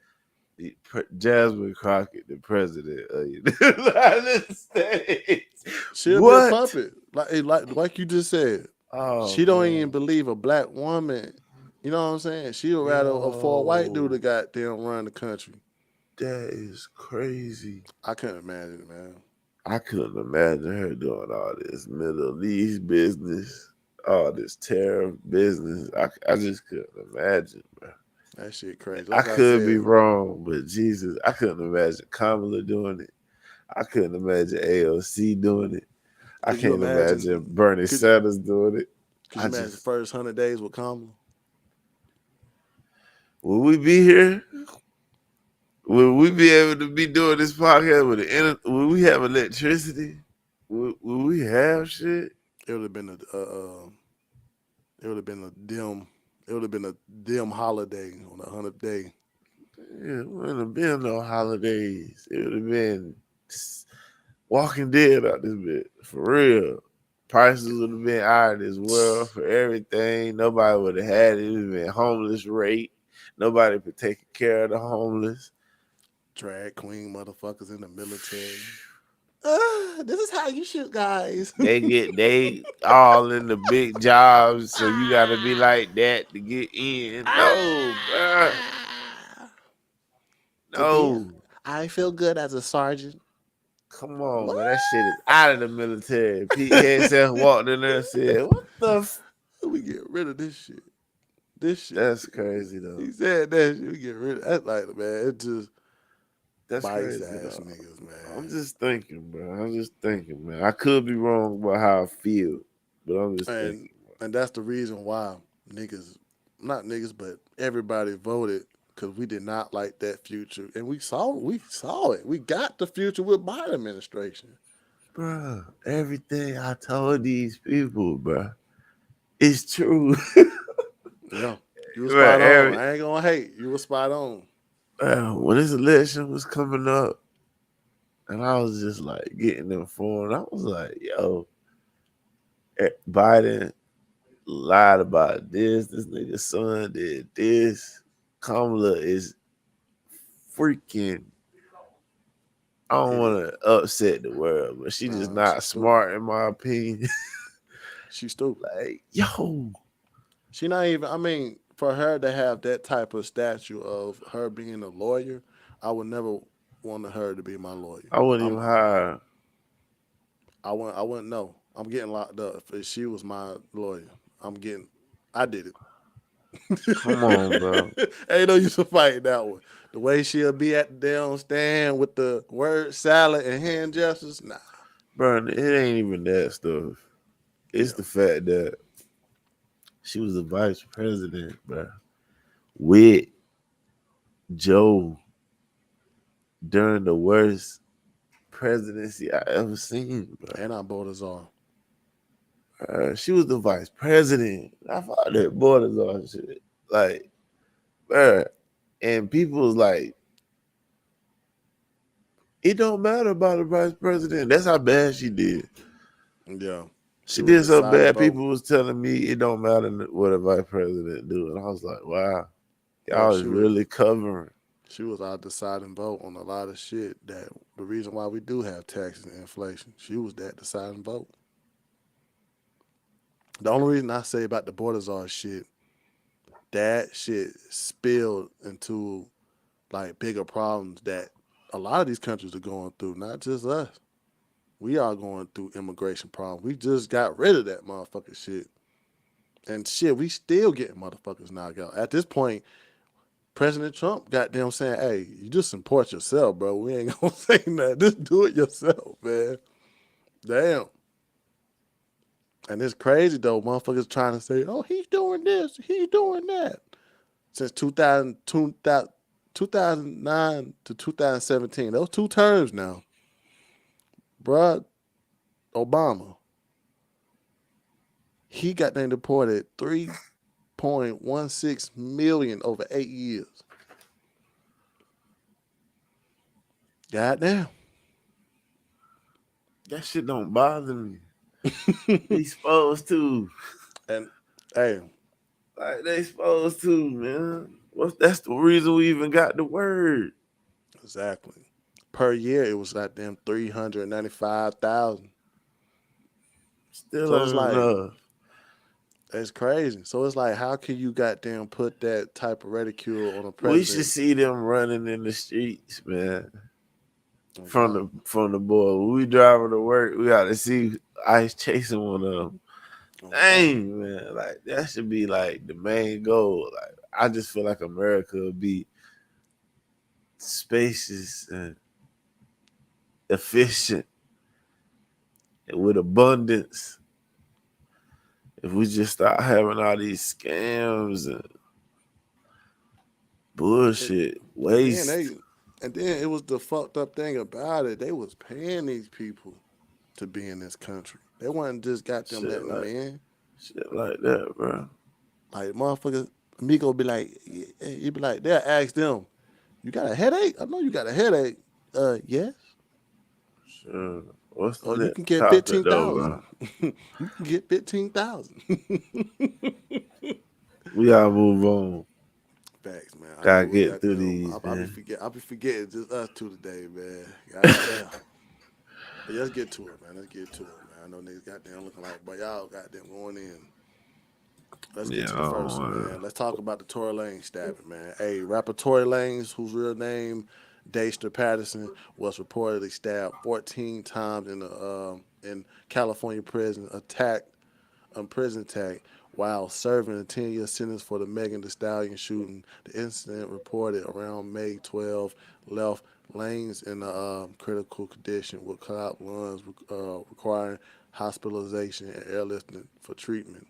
[SPEAKER 2] Jasmine Crockett, the president of the United States.
[SPEAKER 1] She'll be a puppet. Like you just said.
[SPEAKER 2] Oh,
[SPEAKER 1] she don't even believe a black woman. You know what I'm saying? She'll rather for a white dude to goddamn run the country.
[SPEAKER 2] That is crazy.
[SPEAKER 1] I couldn't imagine it, man.
[SPEAKER 2] I couldn't imagine her doing all this Middle East business, all this tariff business. I just couldn't imagine, bro.
[SPEAKER 1] That shit crazy.
[SPEAKER 2] I could be wrong, but Jesus, I couldn't imagine Kamala doing it. I couldn't imagine AOC doing it. I can't imagine Bernie Sanders doing it.
[SPEAKER 1] Could you imagine the first 100 days with Kamala?
[SPEAKER 2] Will we be here? Will we be able to be doing this podcast with the internet? Will we have electricity? Will we have shit?
[SPEAKER 1] It would have been a dim holiday on the 100th day.
[SPEAKER 2] Yeah, it wouldn't have been no holidays. It would have been Walking Dead out this bit. For real. Prices would have been out of this world for everything. Nobody would have had it. It would have been homeless rate. Nobody would take care of the homeless.
[SPEAKER 1] drag queen motherfuckers in the military. This is how you shoot, guys.
[SPEAKER 2] They all in the big jobs, so you gotta be like that to get in. No, bruh.
[SPEAKER 1] Today,
[SPEAKER 2] No.
[SPEAKER 1] I feel good as a sergeant.
[SPEAKER 2] Come on,
[SPEAKER 1] What?
[SPEAKER 2] man. That shit is out of the military. Pete Hegseth walked in there and said, "What the
[SPEAKER 1] We get rid of this shit. This shit.
[SPEAKER 2] That's crazy though.
[SPEAKER 1] He said that shit. We get rid of that. Like, man, it just
[SPEAKER 2] That's
[SPEAKER 1] bites
[SPEAKER 2] crazy
[SPEAKER 1] ass
[SPEAKER 2] though.
[SPEAKER 1] niggas, man.
[SPEAKER 2] I'm just thinking, bro. I'm just thinking, man. I could be wrong about how I feel, but I'm just thinking.
[SPEAKER 1] And that's the reason why niggas, not niggas, but everybody voted because we did not like that future, and we saw it. We got the future with Biden administration.
[SPEAKER 2] Bro, everything I told these people, bro, is true.
[SPEAKER 1] Yeah, you were
[SPEAKER 2] Right,
[SPEAKER 1] spot on. I ain't gonna hate. You were spot on.
[SPEAKER 2] When this election was coming up, and I was just like getting informed, I was like, yo, Biden lied about this. This nigga's son did this. Kamala is freaking. I don't want to upset the world, but she just not smart in my opinion.
[SPEAKER 1] She's stupid.
[SPEAKER 2] Like, yo,
[SPEAKER 1] she not even. I mean, for her to have that type of statue of her being a lawyer, I would never want her to be my lawyer.
[SPEAKER 2] I wouldn't even hire.
[SPEAKER 1] I wouldn't know. I'm getting locked up. If she was my lawyer, I did it.
[SPEAKER 2] Come on, bro.
[SPEAKER 1] Ain't no use to fight that one. The way she'll be at the damn stand with the word salad and hand gestures, nah.
[SPEAKER 2] Bro, it ain't even that stuff. It's the fact that she was the vice president, bro, with Joe during the worst presidency I ever seen, bro.
[SPEAKER 1] And our borders are.
[SPEAKER 2] She was the vice president. I thought that borders on shit. Like, bro, and people was like, it don't matter about the vice president. That's how bad she did.
[SPEAKER 1] Yeah.
[SPEAKER 2] She did so bad, people was telling me it don't matter what a vice president do. And I was like, wow, y'all is really covering.
[SPEAKER 1] She was our deciding vote on a lot of shit. That the reason why we do have taxes and inflation. She was that deciding vote. The only reason I say about the borders are shit, that shit spilled into like bigger problems that a lot of these countries are going through, not just us. We are going through immigration problems. We just got rid of that motherfucking shit. And shit, we still getting motherfuckers knocked out. At this point, President Trump goddamn saying, hey, you just support yourself, bro. We ain't gonna say nothing. Just do it yourself, man. Damn. And it's crazy though, motherfuckers trying to say, oh, he's doing this, he's doing that. Since 2009 to 2017, those 2 terms now. Bruh, Obama, he got them deported 3.16 million over 8 years. Goddamn.
[SPEAKER 2] That shit don't bother me. He's supposed to.
[SPEAKER 1] And hey,
[SPEAKER 2] like they supposed to, man. That's the reason we even got the word.
[SPEAKER 1] Exactly. Per year, it was like them 395,000.
[SPEAKER 2] Still
[SPEAKER 1] so it's like
[SPEAKER 2] enough.
[SPEAKER 1] It's crazy. So it's like, how can you goddamn put that type of ridicule on a president?
[SPEAKER 2] We should see them running in the streets, man. From the board. When we driving to work, we got to see ICE chasing one of them. Dang, man. Like, that should be like the main goal. Like, I just feel like America would be spacious and efficient and with abundance if we just start having all these scams and bullshit, waste.
[SPEAKER 1] And then it was the fucked up thing about it. They was paying these people to be in this country. They wasn't just got them letting them in.
[SPEAKER 2] Shit like that, bro.
[SPEAKER 1] Like, motherfuckers, Miko be like, you be like, they'll ask them, you got a headache? I know you got a headache. Yes.
[SPEAKER 2] Sure. What's the
[SPEAKER 1] you can get 15,000. You can get 15,000.
[SPEAKER 2] We gotta move on.
[SPEAKER 1] Facts, man. I
[SPEAKER 2] Gotta
[SPEAKER 1] know we
[SPEAKER 2] get
[SPEAKER 1] got
[SPEAKER 2] through
[SPEAKER 1] them.
[SPEAKER 2] these, man.
[SPEAKER 1] I be forgetting just us two today, man. Goddamn. But yeah, let's get to it, man. Let's get to it, man. I know niggas goddamn looking like, but y'all goddamn going in. Let's get
[SPEAKER 2] Yeah,
[SPEAKER 1] to
[SPEAKER 2] I
[SPEAKER 1] the
[SPEAKER 2] don't
[SPEAKER 1] first one,
[SPEAKER 2] wanna.
[SPEAKER 1] man. Let's talk about the Tory Lanez stabbing, man. Hey, rapper Tory Lanez, whose real name Daystar Patterson, was reportedly stabbed 14 times in California prison attack while serving a 10-year sentence for the Megan Thee Stallion shooting. The incident reported around May 12 left Lanez in a critical condition with collapsed lungs requiring hospitalization and airlifting for treatment.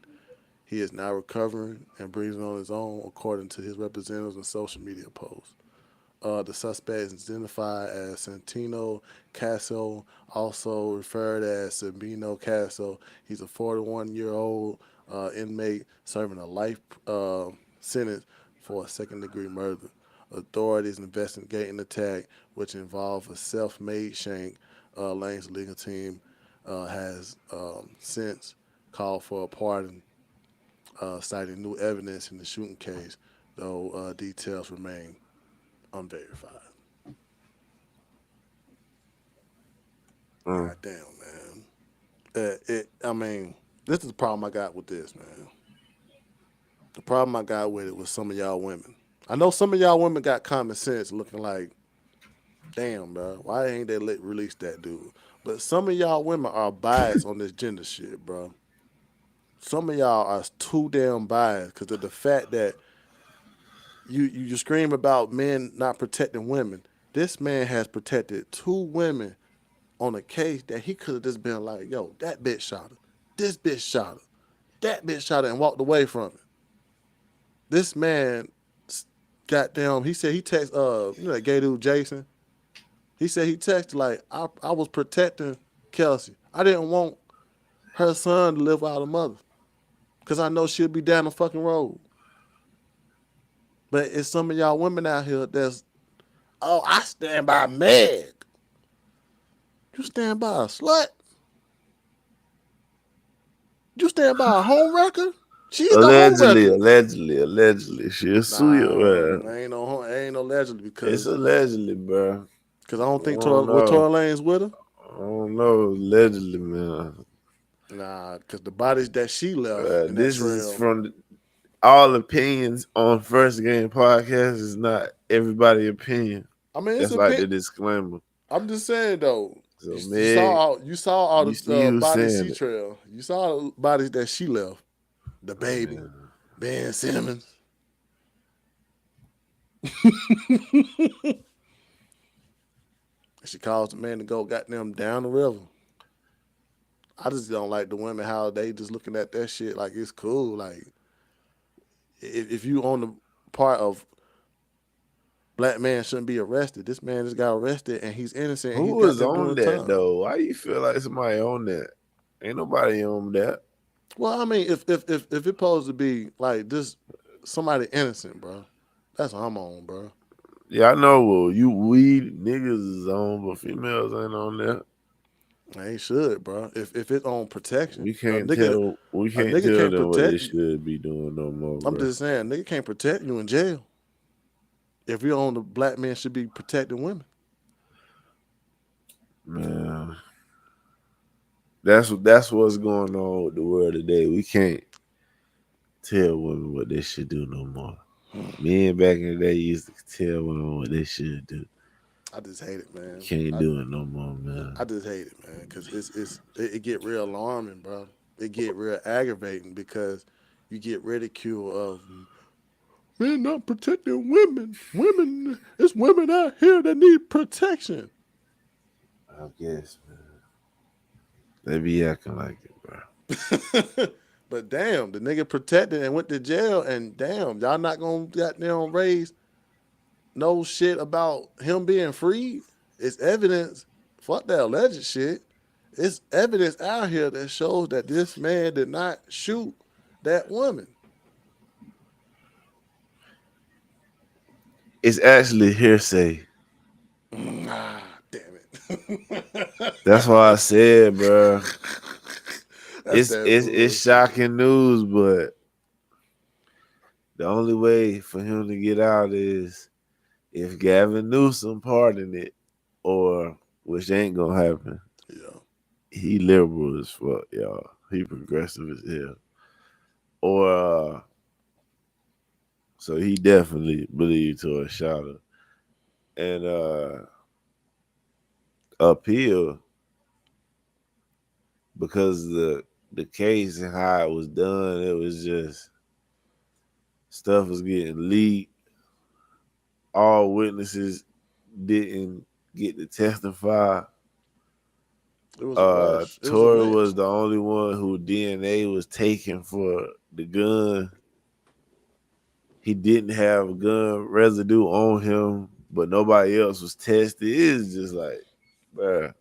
[SPEAKER 1] He is now recovering and breathing on his own, according to his representatives in social media posts. The suspect is identified as Santino Casso, also referred as Sabino Casso. He's a 41-year-old inmate serving a life sentence for a second-degree murder. Authorities investigating the attack, which involved a self-made shank. Lane's legal team has since called for a pardon, citing new evidence in the shooting case, though details remain unverified.
[SPEAKER 2] Mm.
[SPEAKER 1] God damn, man. I mean, this is the problem I got with this, man. The problem I got with it was some of y'all women. I know some of y'all women got common sense looking like, damn, bro, why ain't they release that dude? But some of y'all women are biased on this gender shit, bro. Some of y'all are too damn biased because of the fact that you scream about men not protecting women. This man has protected two women on a case that he could have just been like, yo, that bitch shot her. This bitch shot her. That bitch shot her and walked away from it. This man, goddamn, he said he texted, that gay dude Jason. He said he texted like, I was protecting Kelsey. I didn't want her son to live without a mother because I know she'll be down the fucking road. But it's some of y'all women out here that's, oh, I stand by Meg. You stand by a slut? You stand by a home wrecker? She's the home
[SPEAKER 2] Allegedly,
[SPEAKER 1] wrecker.
[SPEAKER 2] allegedly, allegedly. She'll sue you, man.
[SPEAKER 1] Ain't no legend
[SPEAKER 2] It's
[SPEAKER 1] because
[SPEAKER 2] allegedly, bro.
[SPEAKER 1] I don't
[SPEAKER 2] I
[SPEAKER 1] think
[SPEAKER 2] don't
[SPEAKER 1] Tory
[SPEAKER 2] know.
[SPEAKER 1] Lanez with her.
[SPEAKER 2] I don't know. Allegedly, man.
[SPEAKER 1] Nah, because the bodies that she left in that
[SPEAKER 2] This is
[SPEAKER 1] trail.
[SPEAKER 2] from all opinions on First Game Podcast. Is not everybody opinion.
[SPEAKER 1] I mean, it's
[SPEAKER 2] That's
[SPEAKER 1] a
[SPEAKER 2] like the
[SPEAKER 1] bit.
[SPEAKER 2] disclaimer.
[SPEAKER 1] I'm just saying though.
[SPEAKER 2] So, Meg,
[SPEAKER 1] You saw all
[SPEAKER 2] you see
[SPEAKER 1] the
[SPEAKER 2] who's
[SPEAKER 1] bodies
[SPEAKER 2] saying
[SPEAKER 1] she
[SPEAKER 2] it.
[SPEAKER 1] trail. You saw the bodies that she left. The baby,
[SPEAKER 2] Man.
[SPEAKER 1] Ben Simmons. She caused the man to go goddamn down the river. I just don't like the women how they just looking at that shit like it's cool. Like if you on the part of black man shouldn't be arrested, this man just got arrested and he's innocent and he's
[SPEAKER 2] Who
[SPEAKER 1] got
[SPEAKER 2] was
[SPEAKER 1] them
[SPEAKER 2] on
[SPEAKER 1] doing
[SPEAKER 2] that
[SPEAKER 1] time.
[SPEAKER 2] though? Why you feel like somebody on that? Ain't nobody on that.
[SPEAKER 1] Well, I mean, if it's supposed to be like this, somebody innocent, bro. That's what I'm on, bro.
[SPEAKER 2] Yeah, I know. Well, we niggas is on, but females ain't on that.
[SPEAKER 1] They should, bro. If it's on protection,
[SPEAKER 2] We
[SPEAKER 1] a
[SPEAKER 2] can't
[SPEAKER 1] nigga
[SPEAKER 2] tell. We
[SPEAKER 1] a
[SPEAKER 2] can't
[SPEAKER 1] nigga
[SPEAKER 2] tell
[SPEAKER 1] can't
[SPEAKER 2] them what they
[SPEAKER 1] protect you.
[SPEAKER 2] should be doing no more,
[SPEAKER 1] I'm
[SPEAKER 2] bro.
[SPEAKER 1] just saying, nigga can't protect you in jail. If you're on the black man should be protecting women.
[SPEAKER 2] Man, that's what's going on with the world today. We can't tell women what they should do no more. Men back in the day used to tell women what they should do.
[SPEAKER 1] I just hate it, man.
[SPEAKER 2] Can't do it no more, man.
[SPEAKER 1] I just hate it, man, because it get real alarming, bro. It get real aggravating because you get ridicule of men not protecting women. It's women out here that need protection.
[SPEAKER 2] I guess, man. They be acting like it, bro.
[SPEAKER 1] But damn, the nigga protected and went to jail, and damn, y'all not gonna goddamn raise no shit about him being freed. It's evidence. Fuck that alleged shit. It's evidence out here that shows that this man did not shoot that woman.
[SPEAKER 2] It's actually hearsay.
[SPEAKER 1] Ah, damn it.
[SPEAKER 2] That's why I said, bro.
[SPEAKER 1] That's
[SPEAKER 2] It's
[SPEAKER 1] that
[SPEAKER 2] it's
[SPEAKER 1] bullshit.
[SPEAKER 2] shocking news, but The only way for him to get out is if Gavin Newsom pardoned it, or which ain't gonna happen.
[SPEAKER 1] Yeah.
[SPEAKER 2] He liberal as fuck, y'all. He progressive as hell. Or so he definitely believed Tory shot her. And appeal because the case and how it was done, it was just stuff was getting leaked. All witnesses didn't get to testify.
[SPEAKER 1] It was a rush. It was a
[SPEAKER 2] Tory
[SPEAKER 1] lynch.
[SPEAKER 2] was the only one who DNA was taken for the gun. He didn't have gun residue on him, but nobody else was tested. It's just like, bruh.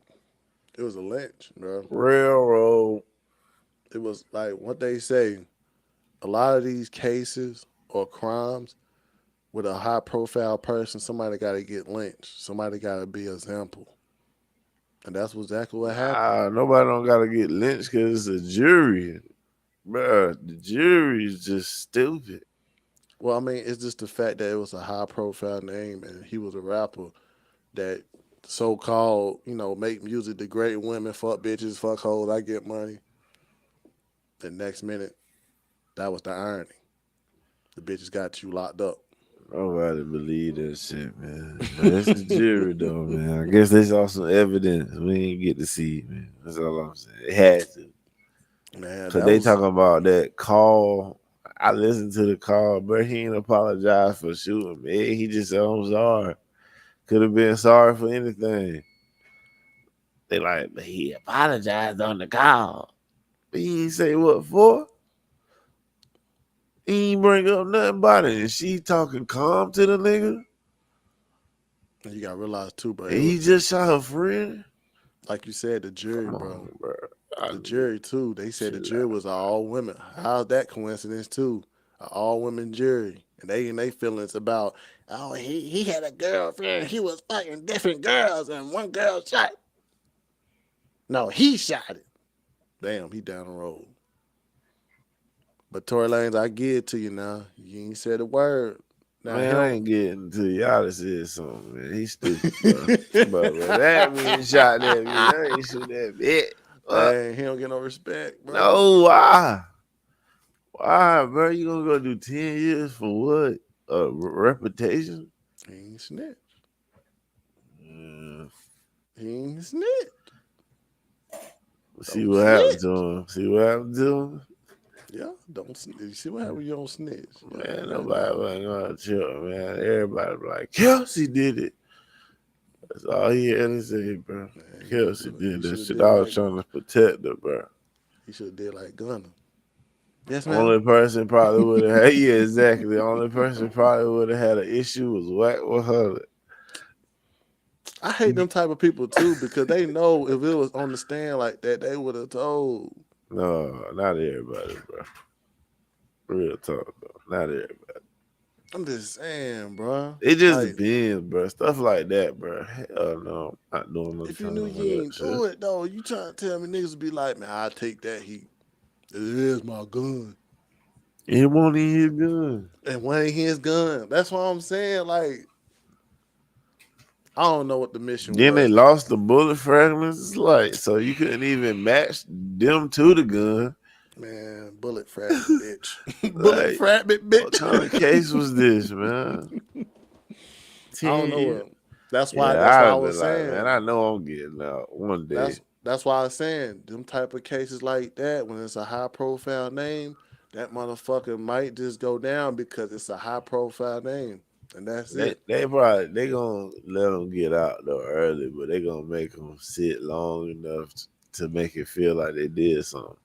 [SPEAKER 1] It was a lynch, bro.
[SPEAKER 2] Railroad.
[SPEAKER 1] It was like what they say. A lot of these cases or crimes with a high profile person, somebody got to get lynched. Somebody got to be an example. And that's exactly what happened.
[SPEAKER 2] Nobody don't got to get lynched because it's a jury. Bruh, the jury is just stupid.
[SPEAKER 1] Well, I mean, it's just the fact that it was a high profile name and he was a rapper that so called, make music, degrade women, fuck bitches, fuck hoes, I get money. The next minute, that was the irony. The bitches got you locked up.
[SPEAKER 2] Nobody believe that shit, man. But it's the jury, though, man. I guess they saw some evidence we ain't get to see, man. That's all I'm saying. It had to.
[SPEAKER 1] Man,
[SPEAKER 2] Because they talking about that call. I listened to the call, but he ain't apologized for shooting me. He just said, I'm sorry. Could have been sorry for anything. They like, but he apologized on the call. But he ain't say what for. He ain't bring up nothing about it. And she talking calm to the nigga.
[SPEAKER 1] And you got to realize, too, bro.
[SPEAKER 2] And he just shot her friend.
[SPEAKER 1] Like you said, the jury,
[SPEAKER 2] Come
[SPEAKER 1] bro.
[SPEAKER 2] on, bro.
[SPEAKER 1] The jury, too. They said the jury was all women. How's that coincidence, too? An all women jury. And they in their feelings about, oh, he had a girlfriend. He was fucking different girls, and one girl shot. No, he shot it. Damn, he down the road. But Tory Lanez, I give it to you now. You ain't said a word. Now,
[SPEAKER 2] Man, I ain't getting to y'all to say something, man. He's stupid, bro. But that man shot that man. I ain't shoot that bit.
[SPEAKER 1] Dang, he don't get no respect, bro.
[SPEAKER 2] No, why? Why, bro? You gonna go do 10 years for what? Reputation?
[SPEAKER 1] He ain't snitch.
[SPEAKER 2] Yeah.
[SPEAKER 1] He ain't snitch.
[SPEAKER 2] See what happened to him. See what happened to him?
[SPEAKER 1] Yeah, don't snitch. You see what happened when you don't snitch?
[SPEAKER 2] Man, nobody ain't gonna chill, man. Everybody be like, Cassie did it. That's all he had to say, bro. Cassie did that shit. I was trying to protect her, bro.
[SPEAKER 1] He should have did like Gunner. Yes, man.
[SPEAKER 2] Only person probably would have had, yeah, exactly. The only person probably would have had an issue was Whack with her.
[SPEAKER 1] I hate them type of people too because they know if it was on the stand like that, they would have told.
[SPEAKER 2] No, not everybody, bro. Real talk, though. Not everybody.
[SPEAKER 1] I'm just saying, bro.
[SPEAKER 2] It just depends, bro. Stuff like that, bro. Hell no, I'm not doing no.
[SPEAKER 1] If you knew you ain't do it, though, you trying to tell me niggas would be like, man, I take that heat. It is my gun.
[SPEAKER 2] It won't even his gun.
[SPEAKER 1] And when ain't his gun. That's what I'm saying. Like, I don't know what the mission was.
[SPEAKER 2] Then they lost the bullet fragments. It's like, so you couldn't even match them to the gun.
[SPEAKER 1] Man, bullet fragment, bitch. Bullet fragment, bitch.
[SPEAKER 2] What kind of case was this, man?
[SPEAKER 1] I don't know. That's why I was saying.
[SPEAKER 2] Man, I know I'm getting out one day.
[SPEAKER 1] That's why I was saying them type of cases like that, when it's a high profile name, that motherfucker might just go down because it's a high profile name. And that's it.
[SPEAKER 2] They gonna let them get out though early, but they gonna make them sit long enough to make it feel like they did something.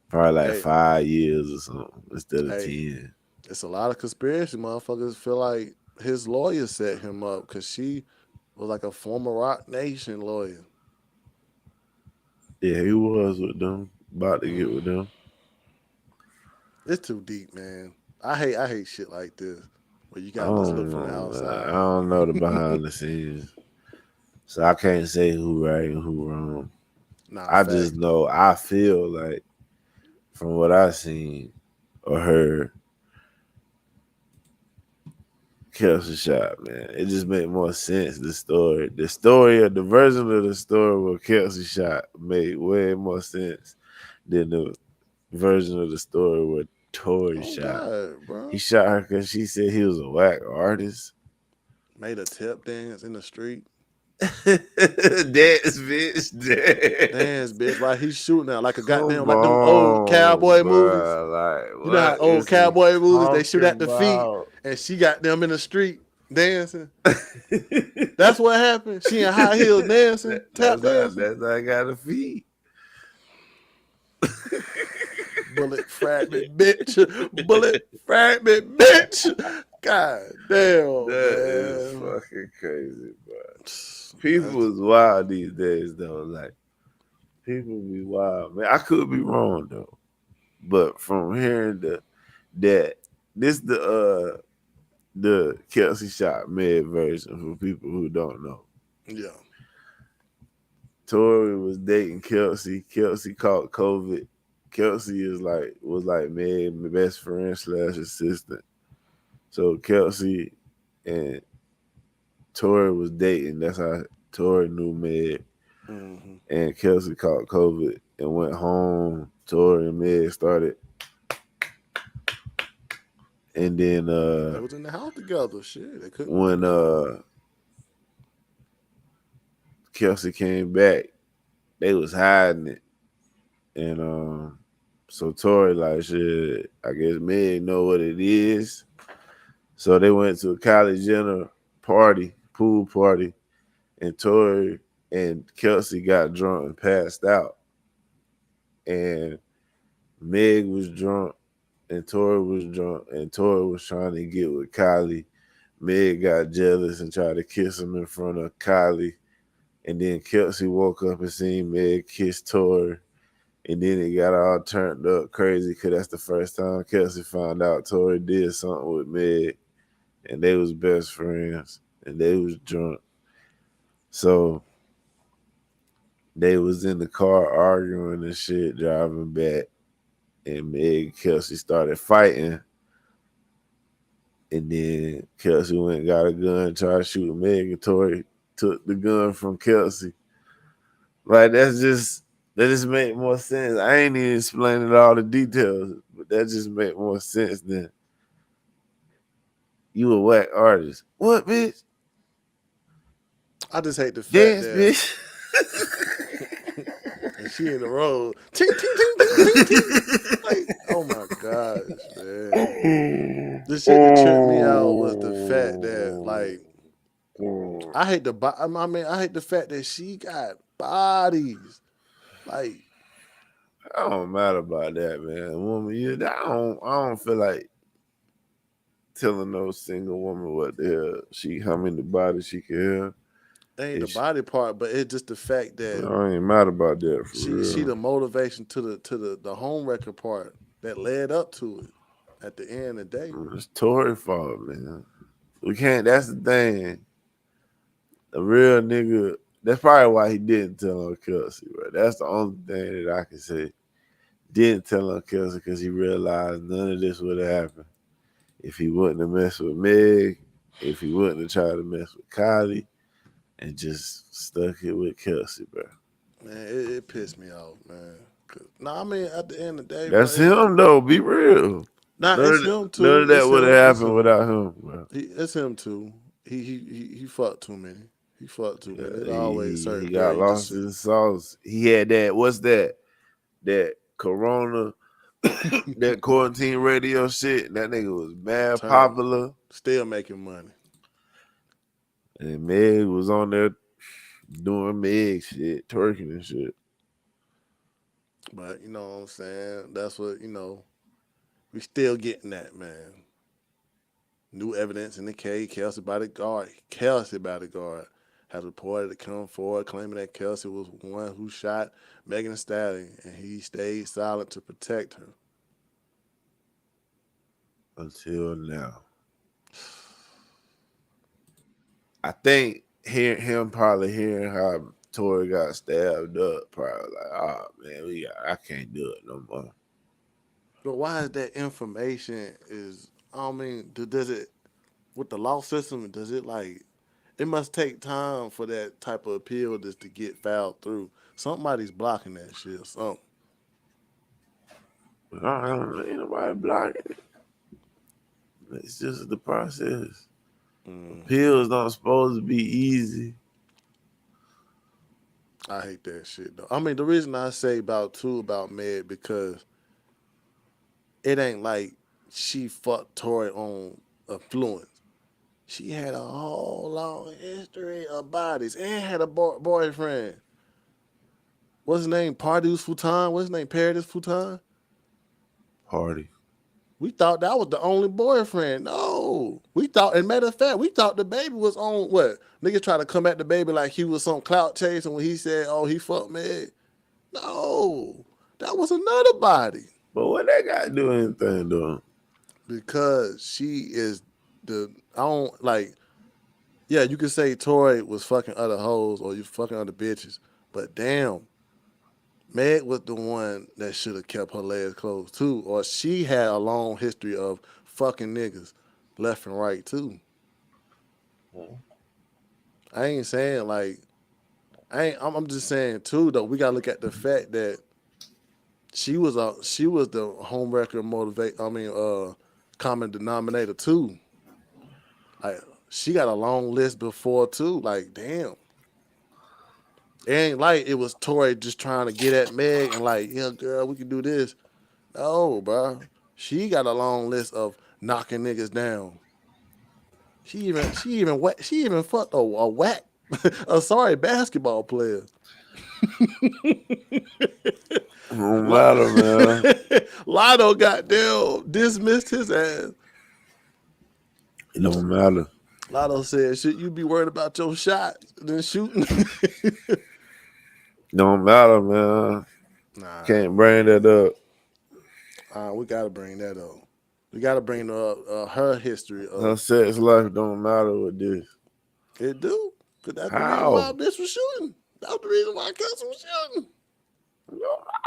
[SPEAKER 2] Probably like 5 years or something instead of 10.
[SPEAKER 1] It's a lot of conspiracy motherfuckers feel like his lawyer set him up because she was like a former Rock Nation lawyer.
[SPEAKER 2] Yeah, he was with them, about to get with them.
[SPEAKER 1] It's too deep, man. I hate shit like this. Well, you gotta just look from the outside.
[SPEAKER 2] I don't know the behind the scenes, so I can't say who right and who wrong. I just know I feel like from what I seen or heard, Kelsey shot, man. It just made more sense. The story of the version of the story where Kelsey shot made way more sense than the version of the story where TORY
[SPEAKER 1] Oh
[SPEAKER 2] shot.
[SPEAKER 1] God, bro.
[SPEAKER 2] He shot her because she said he was a whack artist.
[SPEAKER 1] Made a tip dance in the street.
[SPEAKER 2] Dance, bitch,
[SPEAKER 1] Dance,
[SPEAKER 2] dance.
[SPEAKER 1] bitch, while he's shooting out like a goddamn,
[SPEAKER 2] Come
[SPEAKER 1] like them old cowboy
[SPEAKER 2] on,
[SPEAKER 1] movies.
[SPEAKER 2] bro. Like,
[SPEAKER 1] You know how
[SPEAKER 2] what
[SPEAKER 1] old
[SPEAKER 2] is he
[SPEAKER 1] cowboy movies, they shoot at
[SPEAKER 2] talking
[SPEAKER 1] the feet
[SPEAKER 2] about?
[SPEAKER 1] and she got them in the street dancing. That's what happened. She in high heels dancing, tap dancing.
[SPEAKER 2] That's how I got a feet.
[SPEAKER 1] Bullet fragment, bitch. Bullet fragment, bitch. God damn,
[SPEAKER 2] That is
[SPEAKER 1] man.
[SPEAKER 2] fucking crazy, bro. People is wild these days, though. Like, people be wild, man. I could be wrong though, but from hearing that this the Kelsey shot mid version for people who don't know.
[SPEAKER 1] Yeah.
[SPEAKER 2] Tory was dating Kelsey. Kelsey caught COVID. Kelsey was like my best friend / assistant. So Kelsey and Tory was dating. That's how Tory knew Meg.
[SPEAKER 1] Mm-hmm.
[SPEAKER 2] And Kelsey caught COVID and went home. Tory and Meg started. And then
[SPEAKER 1] They was in the house together. Shit, they couldn't.
[SPEAKER 2] when Kelsey came back, they was hiding it. And so Tory like, shit, I guess Meg know what it is. So they went to a Kylie Jenner party, pool party, and Tory and Kelsey got drunk and passed out. And Meg was drunk and Tory was drunk, and Tory was trying to get with Kylie. Meg got jealous and tried to kiss him in front of Kylie. And then Kelsey woke up and seen Meg kiss Tory. And then it got all turned up crazy because that's the first time Kelsey found out Tory did something with Meg. And they was best friends. And they was drunk. So they was in the car arguing and shit, driving back. And Meg and Kelsey started fighting. And then Kelsey went and got a gun, tried to shoot Meg, and Tory took the gun from Kelsey. Like, that just made more sense. I ain't even explaining all the details, but that just made more sense than you a whack artist. What, bitch?
[SPEAKER 1] I just hate the fact
[SPEAKER 2] Dance,
[SPEAKER 1] that
[SPEAKER 2] bitch.
[SPEAKER 1] and she in the road. Ting, ting, ting, ting, ting, ting. Like, oh my gosh, man. The shit that tripped me out was the fact that, like, I hate I hate the fact that she got bodies. Like,
[SPEAKER 2] I don't matter about that, man. Woman, I don't feel like telling no single woman what the hell how many bodies she can have.
[SPEAKER 1] they ain't the body part, but it's just the fact that
[SPEAKER 2] I ain't mad about that for real.
[SPEAKER 1] she the motivation to the home record part that led up to it. At the end of the day,
[SPEAKER 2] It's Tory's fault, man. We can't. That's the thing. A real nigga. That's probably why he didn't tell on Kelsey, bro. That's the only thing that I can say. Didn't tell on Kelsey because he realized none of this would have happened if he wouldn't have messed with Meg, if he wouldn't have tried to mess with Kylie, and just stuck it with Kelsey, bro.
[SPEAKER 1] man, it pissed me off, man. I mean, at the end of the day,
[SPEAKER 2] That's
[SPEAKER 1] bro,
[SPEAKER 2] him, though. Be real.
[SPEAKER 1] it's him too.
[SPEAKER 2] None of that would have
[SPEAKER 1] It's
[SPEAKER 2] happened
[SPEAKER 1] him.
[SPEAKER 2] without him, bro.
[SPEAKER 1] It's him too. He fucked too many. He fucked too many. It's always certain
[SPEAKER 2] He got
[SPEAKER 1] things.
[SPEAKER 2] lost in the sauce. He had that. What's that? That Corona, that quarantine radio shit. That nigga was mad popular.
[SPEAKER 1] Still making money.
[SPEAKER 2] And Meg was on there doing Meg shit, twerking and shit.
[SPEAKER 1] But you know what I'm saying? That's what, we still getting that, man. New evidence in the case, Kelsey bodyguard has reported to come forward claiming that Kelsey was one who shot Megan Thee Stallion and he stayed silent to protect her.
[SPEAKER 2] Until now. I think him probably hearing how Tory got stabbed up, probably like, oh man, I can't do it no more.
[SPEAKER 1] But why is that information does it with the law system, does it like it must take time for that type of appeal just to get filed through. Somebody's blocking that shit or something.
[SPEAKER 2] I don't know, ain't nobody blocking it. It's just the process. Appeals don't supposed to be easy.
[SPEAKER 1] I hate that shit though. I mean, the reason I say about Meg because it ain't like she fucked Tory on affluence. She had a whole long history of bodies and had a boyfriend. What's his name? Pardus Futon? What's his name? Paradis Futon?
[SPEAKER 2] Party.
[SPEAKER 1] We thought that was the only boyfriend. No. We thought, and matter of fact, we thought the baby was on what? Niggas try to come at the baby like he was some clout chasing when he said, oh, he fucked Meg. No. That was another body.
[SPEAKER 2] But what that got to do anything, though?
[SPEAKER 1] Because she is I don't like, yeah, you could say Tory was fucking other hoes or you fucking other bitches, but damn, Meg was the one that should have kept her legs closed too, or she had a long history of fucking niggas left and right too. I ain't saying like I'm just saying too though. We gotta look at the fact that she was the homewrecker motivate. I mean, common denominator too. Like she got a long list before too. Like damn. It ain't like it was Tory just trying to get at Meg and like, yeah, girl, we can do this. No, bro. She got a long list of knocking niggas down. She even fucked a whack, a sorry basketball player.
[SPEAKER 2] No matter, man.
[SPEAKER 1] Lotto goddamn dismissed his ass.
[SPEAKER 2] It don't matter.
[SPEAKER 1] Lotto said, should you be worried about your shots than shooting?
[SPEAKER 2] Don't matter, man.
[SPEAKER 1] Nah,
[SPEAKER 2] Can't bring that up.
[SPEAKER 1] we gotta bring that up. We gotta bring up her history
[SPEAKER 2] Her
[SPEAKER 1] of
[SPEAKER 2] sex life don't matter with this.
[SPEAKER 1] it. Do because that's the reason why
[SPEAKER 2] How?
[SPEAKER 1] bitch was shooting. That's the reason why Cassie was shooting.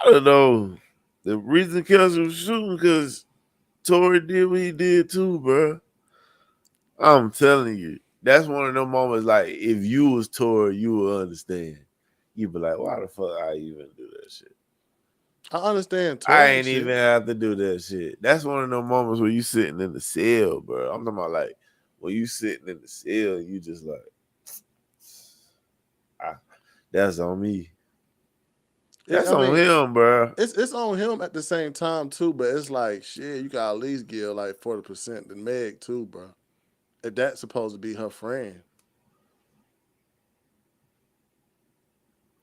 [SPEAKER 2] I don't know. The reason Cassie was shooting because Tory did what he did too, bro. I'm telling you. That's one of them moments like if you was Tory, you would understand. You'd be like, why the fuck I even do that shit?
[SPEAKER 1] I understand.
[SPEAKER 2] I
[SPEAKER 1] Tory
[SPEAKER 2] ain't
[SPEAKER 1] shit.
[SPEAKER 2] even have to do that shit. That's one of them moments where you sitting in the cell, bro. I'm talking about like when you sitting in the cell, you just like, that's on me. That's on him, bro.
[SPEAKER 1] It's on him at the same time too, but it's like shit. You got at least give like 40% to Meg too, bro. If that's supposed to be her friend,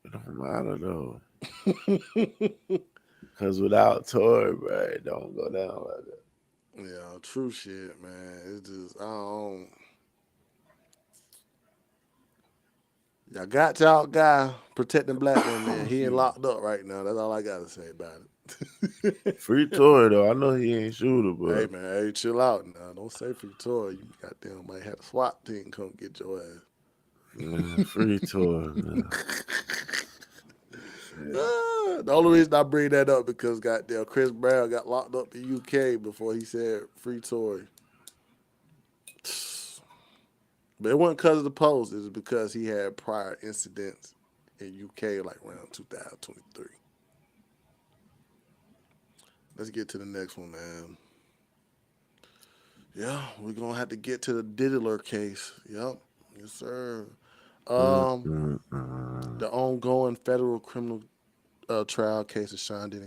[SPEAKER 2] It don't matter though. Cause without Tory, bro, it don't go down like that.
[SPEAKER 1] yeah, true shit, man. It's just I don't. Y'all got y'all guy protecting black women. He ain't locked up right now. That's all I gotta say about it.
[SPEAKER 2] Free Tory though. I know he ain't shooter,
[SPEAKER 1] Hey
[SPEAKER 2] but
[SPEAKER 1] man, hey, chill out now. Don't say free Tory. You goddamn might have a SWAT team come get your ass.
[SPEAKER 2] man, free Tory, man.
[SPEAKER 1] The only reason I bring that up because goddamn Chris Brown got locked up in UK before he said free Tory. But it wasn't because of the post. It was because he had prior incidents in UK like around 2023. Let's get to the next one, man. Yeah, we're gonna have to get to the DIDDY case. Yep, yes sir. The ongoing federal criminal trial case of Sean Diddy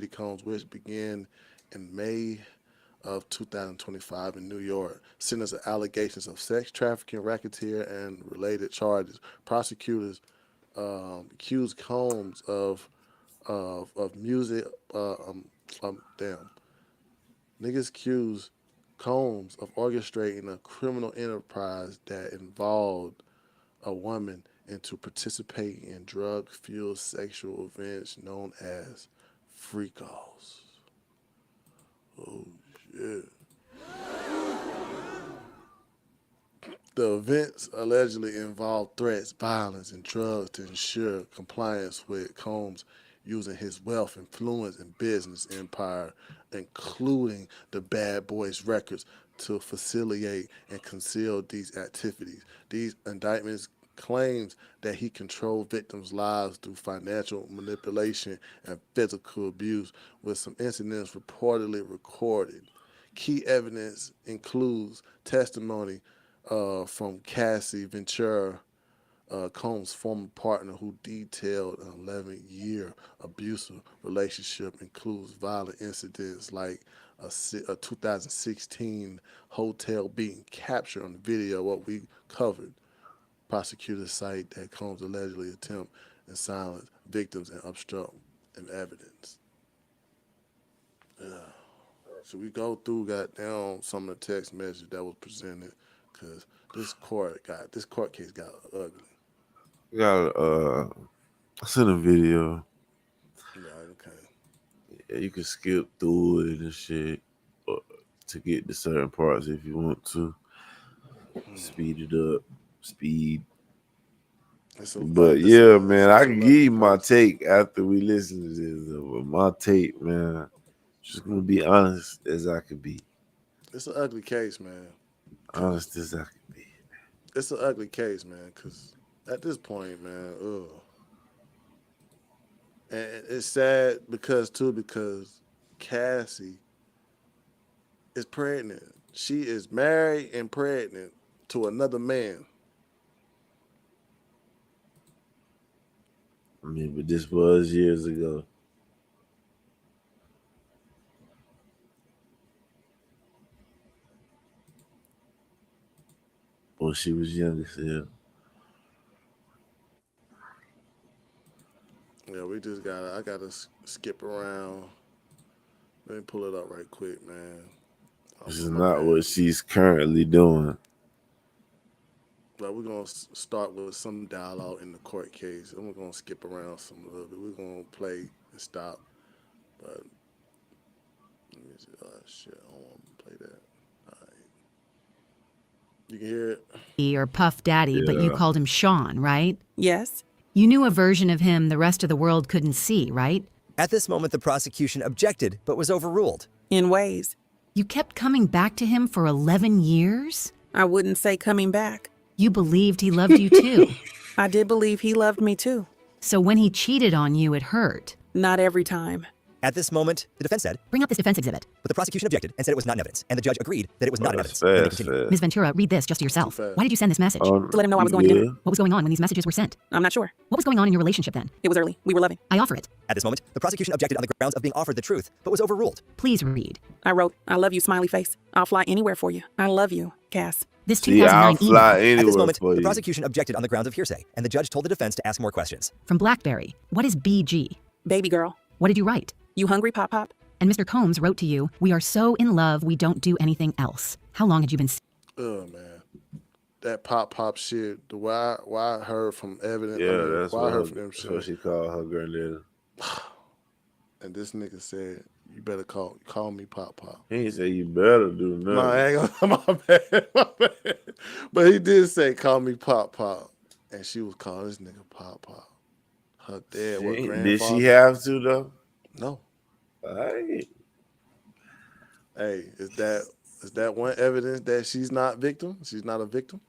[SPEAKER 1] Combs, which began in May of 2025 in New York, centers of allegations of sex trafficking, racketeer, and related charges. Prosecutors accused Combs of music. Damn, niggas accused Combs of orchestrating a criminal enterprise that involved a woman into participating in drug-fueled sexual events known as freak-offs. Oh shit. The events allegedly involved threats, violence, and drugs to ensure compliance with Combs using his wealth, influence, and business empire including the Bad Boys records, to facilitate and conceal these activities. These indictments claims that he controlled victims' lives through financial manipulation and physical abuse, with some incidents reportedly recorded. Key evidence includes testimony from Cassie Ventura, Combs' former partner, who detailed an 11-year abusive relationship, includes violent incidents like a 2016 hotel being captured on video, what we covered. Prosecutors cite that Combs allegedly attempt and silence victims and obstruct evidence. So we go through, goddamn, some of the text messages that was presented, because this court case got ugly.
[SPEAKER 2] I sent a video.
[SPEAKER 1] Right, okay.
[SPEAKER 2] Yeah, you can skip through it and shit to get to certain parts if you want to. Speed it up. Speed. But yeah, man, I can give you my take after we listen to this. But my take, man, just gonna be honest as I can be.
[SPEAKER 1] It's an ugly case, man.
[SPEAKER 2] Honest as I can be.
[SPEAKER 1] It's an ugly case, man, because at this point, man, and it's sad because Cassie is pregnant. She is married and pregnant to another man.
[SPEAKER 2] I mean, but this was years ago. Well, she was young as hell.
[SPEAKER 1] Yeah, I gotta skip around. Let me pull it up right quick, man.
[SPEAKER 2] This is not what she's currently doing.
[SPEAKER 1] But we're going to start with some dialogue in the court case, and we're going to skip around some a little bit. We're going to play and stop. But, let me see. Oh, shit, I don't want to play that. All right. You can hear it?
[SPEAKER 5] Or Puff Daddy, but you called him Sean, right?
[SPEAKER 6] Yes.
[SPEAKER 5] You knew a version of him the rest of the world couldn't see, right?
[SPEAKER 7] At this moment, the prosecution objected, but was overruled.
[SPEAKER 6] In ways.
[SPEAKER 5] You kept coming back to him for 11 years?
[SPEAKER 6] I wouldn't say coming back.
[SPEAKER 5] You believed he loved you too.
[SPEAKER 6] I did believe he loved me too.
[SPEAKER 5] So when he cheated on you, it hurt.
[SPEAKER 6] Not every time.
[SPEAKER 7] At this moment, the defense said,
[SPEAKER 5] Bring up this defense exhibit.
[SPEAKER 7] but the prosecution objected and said it was not in evidence, and the judge agreed that it was not in evidence.
[SPEAKER 2] Fast,
[SPEAKER 7] And they continued.
[SPEAKER 5] Ms. Ventura, read this just to yourself.
[SPEAKER 1] Too fast.
[SPEAKER 5] Why did you send this message?
[SPEAKER 6] To let him know I was going to dinner.
[SPEAKER 5] What was going on when these messages were sent?
[SPEAKER 6] I'm not sure.
[SPEAKER 5] What was going on in your relationship then?
[SPEAKER 6] It was early. We were loving.
[SPEAKER 5] I offer it.
[SPEAKER 7] At this moment, the prosecution objected on the grounds of being offered the truth, but was overruled.
[SPEAKER 5] Please read.
[SPEAKER 6] I wrote, I love you, smiley face. I'll fly anywhere for you. I love you, Cass.
[SPEAKER 5] This
[SPEAKER 2] See, I'll
[SPEAKER 5] 2009
[SPEAKER 2] fly
[SPEAKER 5] email
[SPEAKER 7] At this
[SPEAKER 2] anywhere
[SPEAKER 7] moment,
[SPEAKER 2] for
[SPEAKER 7] the
[SPEAKER 2] you.
[SPEAKER 7] prosecution objected on the grounds of hearsay, and the judge told the defense to ask more questions.
[SPEAKER 5] from BlackBerry. What is BG?
[SPEAKER 6] Baby girl.
[SPEAKER 5] What did you write?
[SPEAKER 6] You hungry, Pop Pop?
[SPEAKER 5] And Mr. Combs wrote to you, we are so in love, we don't do anything else. How long had you been?
[SPEAKER 1] Oh, man. That pop shit, the why I heard from evidence.
[SPEAKER 2] Yeah, that's
[SPEAKER 1] why I
[SPEAKER 2] what,
[SPEAKER 1] heard from them
[SPEAKER 2] that's what
[SPEAKER 1] shit.
[SPEAKER 2] she called her granddaddy.
[SPEAKER 1] And this nigga said, you better call me Pop.
[SPEAKER 2] He ain't say you better do nothing.
[SPEAKER 1] No, I ain't gonna, my bad. But he did say, call me Pop. And she was calling this nigga Pop. Her dad, what grandfather?
[SPEAKER 2] Did she have to though?
[SPEAKER 1] No.
[SPEAKER 2] Hey.
[SPEAKER 1] Hey, is that one evidence that she's not victim? She's not a victim?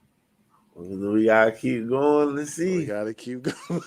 [SPEAKER 2] We gotta keep going to see.
[SPEAKER 1] We gotta keep going.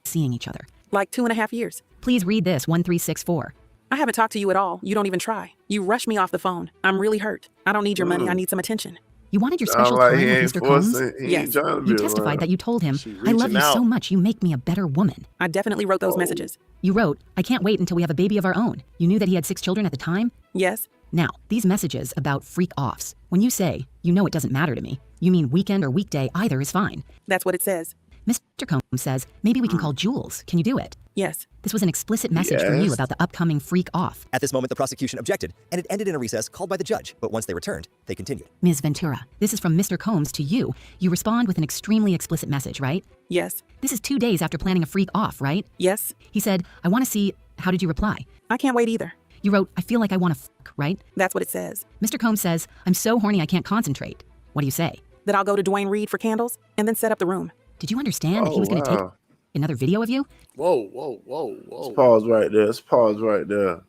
[SPEAKER 5] Seeing each other.
[SPEAKER 6] Like 2.5 years.
[SPEAKER 5] Please read this 1364.
[SPEAKER 6] I haven't talked to you at all. You don't even try. You rush me off the phone. I'm really hurt. I don't need your money. I need some attention.
[SPEAKER 5] You wanted your
[SPEAKER 2] Sound
[SPEAKER 5] special
[SPEAKER 2] like
[SPEAKER 5] time
[SPEAKER 2] he
[SPEAKER 5] with
[SPEAKER 2] ain't
[SPEAKER 5] Mr. Combs?
[SPEAKER 2] forcing. He
[SPEAKER 6] Yes.
[SPEAKER 2] ain't trying to be
[SPEAKER 5] You testified
[SPEAKER 2] around.
[SPEAKER 5] that you told him,
[SPEAKER 1] She
[SPEAKER 5] I love
[SPEAKER 1] reaching
[SPEAKER 5] you so
[SPEAKER 1] out.
[SPEAKER 5] much, you make me a better woman.
[SPEAKER 6] I definitely wrote those messages.
[SPEAKER 5] You wrote, I can't wait until we have a baby of our own. You knew that he had 6 children at the time?
[SPEAKER 6] Yes.
[SPEAKER 5] Now, these messages about freak offs, when you say, you know it doesn't matter to me, you mean weekend or weekday, either is fine.
[SPEAKER 6] That's what it says.
[SPEAKER 5] Mr. Combs says, maybe we can call Jules. Can you do it?
[SPEAKER 6] Yes.
[SPEAKER 5] This was an explicit message from you
[SPEAKER 2] Yes.
[SPEAKER 5] about the upcoming freak off.
[SPEAKER 7] At this moment, the prosecution objected, and it ended in a recess called by the judge, but once they returned, they continued.
[SPEAKER 5] Ms. Ventura, this is from Mr. Combs to you. You respond with an extremely explicit message, right?
[SPEAKER 6] Yes.
[SPEAKER 5] This is 2 days after planning a freak off, right?
[SPEAKER 6] Yes.
[SPEAKER 5] He said, I want to see, how did you reply?
[SPEAKER 6] I can't wait either.
[SPEAKER 5] You wrote, I feel like I want to fuck, right?
[SPEAKER 6] That's what it says.
[SPEAKER 5] Mr. Combs says, I'm so horny I can't concentrate. What do you say?
[SPEAKER 6] That I'll go to Dwayne Reed for candles and then set up the room.
[SPEAKER 5] Did you understand that he
[SPEAKER 2] Oh,
[SPEAKER 5] was going to take
[SPEAKER 2] wow.
[SPEAKER 5] Another video of you?
[SPEAKER 1] Whoa.
[SPEAKER 2] Let's pause right there. Let's pause right there.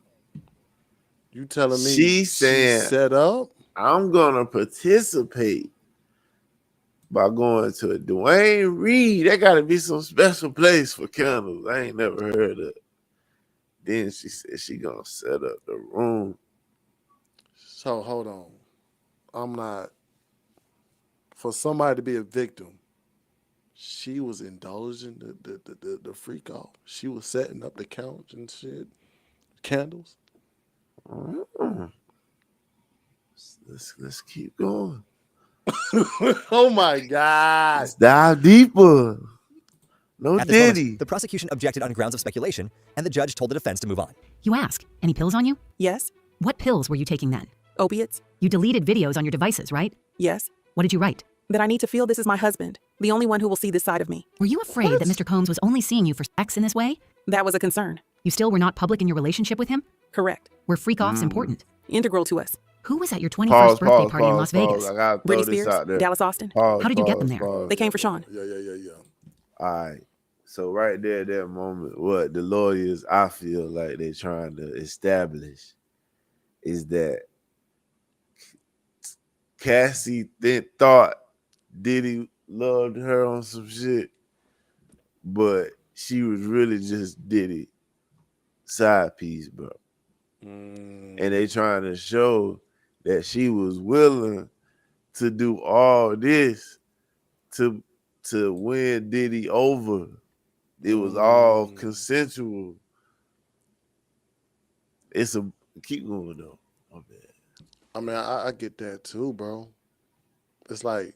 [SPEAKER 1] You telling me
[SPEAKER 2] She's saying,
[SPEAKER 1] set up?
[SPEAKER 2] I'm gonna participate by going to a Dwayne Reed. That gotta be some special place for candles. I ain't never heard of it. Then she said she gonna set up the room.
[SPEAKER 1] So hold on. I'm not, for somebody to be a victim, she was indulging the freak off. She was setting up the couch and shit. Candles.
[SPEAKER 2] Let's keep going.
[SPEAKER 1] Oh my God.
[SPEAKER 2] Let's dive deeper. No
[SPEAKER 7] At this moment,
[SPEAKER 2] Diddy.
[SPEAKER 7] the prosecution objected on grounds of speculation, and the judge told the defense to move on.
[SPEAKER 5] You ask, any pills on you?
[SPEAKER 6] Yes.
[SPEAKER 5] What pills were you taking then?
[SPEAKER 6] Opiates?
[SPEAKER 5] You deleted videos on your devices, right?
[SPEAKER 6] Yes.
[SPEAKER 5] What did you write?
[SPEAKER 6] That I need to feel this is my husband, the only one who will see this side of me.
[SPEAKER 5] Were you afraid that Mr. Combs was only seeing you for sex in this way?
[SPEAKER 6] That was a concern.
[SPEAKER 5] You still were not public in your relationship with him?
[SPEAKER 6] Correct.
[SPEAKER 5] Were freak-offs important?
[SPEAKER 6] Integral to us.
[SPEAKER 5] Who was at your 21st birthday party in Las Vegas?
[SPEAKER 2] I gotta throw
[SPEAKER 6] Britney
[SPEAKER 2] this
[SPEAKER 6] Spears,
[SPEAKER 2] out there.
[SPEAKER 6] Dallas Austin.
[SPEAKER 2] Pause,
[SPEAKER 5] How did you get them there?
[SPEAKER 2] pause.
[SPEAKER 6] They came for Sean.
[SPEAKER 1] Yeah.
[SPEAKER 2] All right. So right there at that moment, what the lawyers, I feel like they're trying to establish is that Cassie thought Diddy loved her on some shit, but she was really just Diddy side piece, bro. And they trying to show that she was willing to do all this to win Diddy over. It was all consensual. Keep going though. My bad.
[SPEAKER 1] I mean, I get that too, bro. It's like,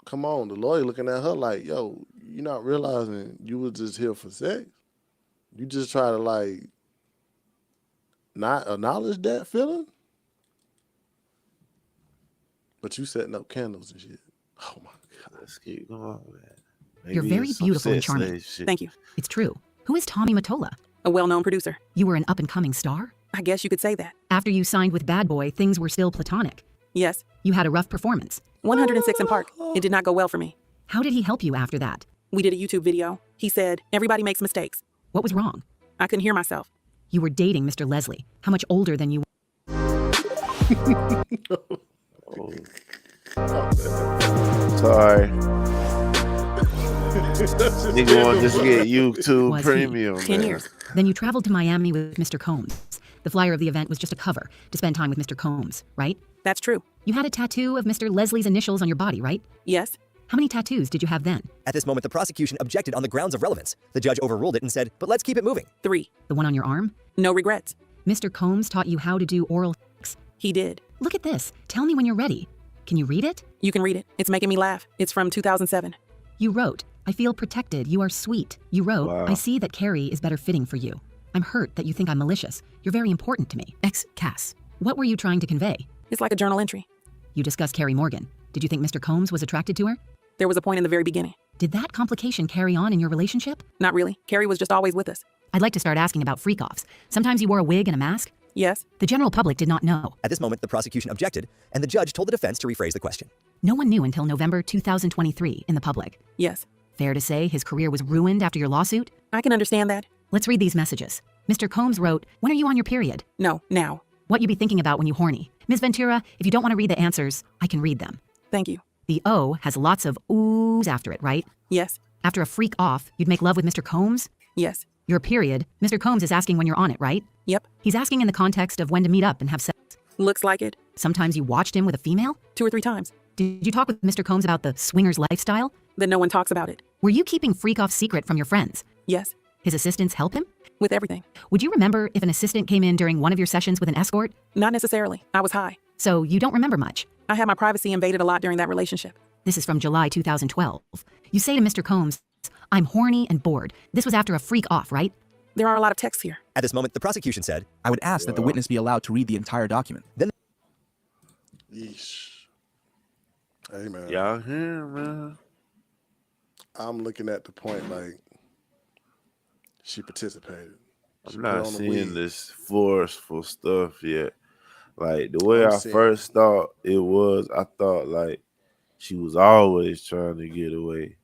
[SPEAKER 1] come on, the lawyer looking at her like, yo, you not realizing you was just here for sex. You just try to like not acknowledge that feeling. But you setting up candles and shit. Oh my God.
[SPEAKER 2] Let's keep going, man.
[SPEAKER 5] You're
[SPEAKER 2] Maybe
[SPEAKER 5] very
[SPEAKER 2] it's some
[SPEAKER 5] beautiful and
[SPEAKER 2] sex
[SPEAKER 5] charming.
[SPEAKER 2] slave shit.
[SPEAKER 6] Thank you.
[SPEAKER 5] It's true. Who is Tommy Mottola?
[SPEAKER 6] A well-known producer.
[SPEAKER 5] You were an up-and-coming star?
[SPEAKER 6] I guess you could say that.
[SPEAKER 5] After you signed with Bad Boy, things were still platonic.
[SPEAKER 6] Yes.
[SPEAKER 5] You had a rough performance.
[SPEAKER 6] 106 in Park. It did not go well for me.
[SPEAKER 5] How did he help you after that?
[SPEAKER 6] We did a YouTube video. He said, everybody makes mistakes.
[SPEAKER 5] What was wrong?
[SPEAKER 6] I couldn't hear myself.
[SPEAKER 5] You were dating Mr. Leslie. How much older than you?
[SPEAKER 2] Sorry. Nigga want to just get YouTube
[SPEAKER 5] Was he?
[SPEAKER 2] Premium.
[SPEAKER 6] 10
[SPEAKER 2] man.
[SPEAKER 6] years.
[SPEAKER 5] Then you traveled to Miami with Mr. Combs. The flyer of the event was just a cover to spend time with Mr. Combs, right?
[SPEAKER 6] That's true.
[SPEAKER 5] You had a tattoo of Mr. Leslie's initials on your body, right?
[SPEAKER 6] Yes.
[SPEAKER 5] How many tattoos did you have then?
[SPEAKER 7] At this moment, the prosecution objected on the grounds of relevance. The judge overruled it and said, but let's keep it moving.
[SPEAKER 6] 3.
[SPEAKER 5] The one on your arm?
[SPEAKER 6] No regrets.
[SPEAKER 5] Mr. Combs taught you how to do oral sex.
[SPEAKER 6] He did.
[SPEAKER 5] Look at this. Tell me when you're ready. Can you read it?
[SPEAKER 6] You can read it. It's making me laugh. It's from 2007.
[SPEAKER 5] You wrote, I feel protected. You are sweet. You wrote,
[SPEAKER 2] Wow.
[SPEAKER 5] I see that Carrie is better fitting for you. I'm hurt that you think I'm malicious. You're very important to me. Cass. What were you trying to convey?
[SPEAKER 6] It's like a journal entry.
[SPEAKER 5] You discussed Carrie Morgan. Did you think Mr. Combs was attracted to her?
[SPEAKER 6] There was a point in the very beginning.
[SPEAKER 5] Did that complication carry on in your relationship?
[SPEAKER 6] Not really. Carrie was just always with us.
[SPEAKER 5] I'd like to start asking about freak-offs. Sometimes you wore a wig and a mask.
[SPEAKER 6] Yes.
[SPEAKER 5] The general public did not know.
[SPEAKER 7] At this moment, the prosecution objected, and the judge told the defense to rephrase the question.
[SPEAKER 5] No one knew until November 2023 in the public.
[SPEAKER 6] Yes.
[SPEAKER 5] Fair to say his career was ruined after your lawsuit?
[SPEAKER 6] I can understand that.
[SPEAKER 5] Let's read these messages. Mr. Combs wrote, when are you on your period?
[SPEAKER 6] No, now.
[SPEAKER 5] What you be thinking about when you horny? Ms. Ventura, if you don't want to read the answers, I can read them.
[SPEAKER 6] Thank you.
[SPEAKER 5] The O has lots of oohs after it, right?
[SPEAKER 6] Yes.
[SPEAKER 5] After a freak off, you'd make love with Mr. Combs?
[SPEAKER 6] Yes.
[SPEAKER 5] Your period, Mr. Combs is asking when you're on it, right?
[SPEAKER 6] Yep.
[SPEAKER 5] He's asking in the context of when to meet up and have sex.
[SPEAKER 6] Looks like it.
[SPEAKER 5] Sometimes you watched him with a female?
[SPEAKER 6] 2 or 3 times.
[SPEAKER 5] Did you talk with Mr. Combs about the swingers lifestyle?
[SPEAKER 6] Then no one talks about it.
[SPEAKER 5] Were you keeping freak off secret from your friends?
[SPEAKER 6] Yes.
[SPEAKER 5] His assistants help him?
[SPEAKER 6] With everything.
[SPEAKER 5] Would you remember if an assistant came in during one of your sessions with an escort?
[SPEAKER 6] Not necessarily. I was high.
[SPEAKER 5] So you don't remember much.
[SPEAKER 6] I had my privacy invaded a lot during that relationship.
[SPEAKER 5] This is from July 2012. You say to Mr. Combs, I'm horny and bored. This was after a freak off, right?
[SPEAKER 6] There are a lot of texts here.
[SPEAKER 7] At this moment, the prosecution said,
[SPEAKER 8] I would ask that the witness be allowed to read the entire document.
[SPEAKER 1] Yeesh. Hey, man.
[SPEAKER 2] Y'all here, man.
[SPEAKER 1] I'm looking at the point like she participated. She
[SPEAKER 2] I'm
[SPEAKER 1] put
[SPEAKER 2] not
[SPEAKER 1] on the
[SPEAKER 2] seeing
[SPEAKER 1] wig.
[SPEAKER 2] this forceful stuff yet. Like the way
[SPEAKER 1] I'm
[SPEAKER 2] I
[SPEAKER 1] seeing-
[SPEAKER 2] first thought it was, I thought like she was always trying to get away.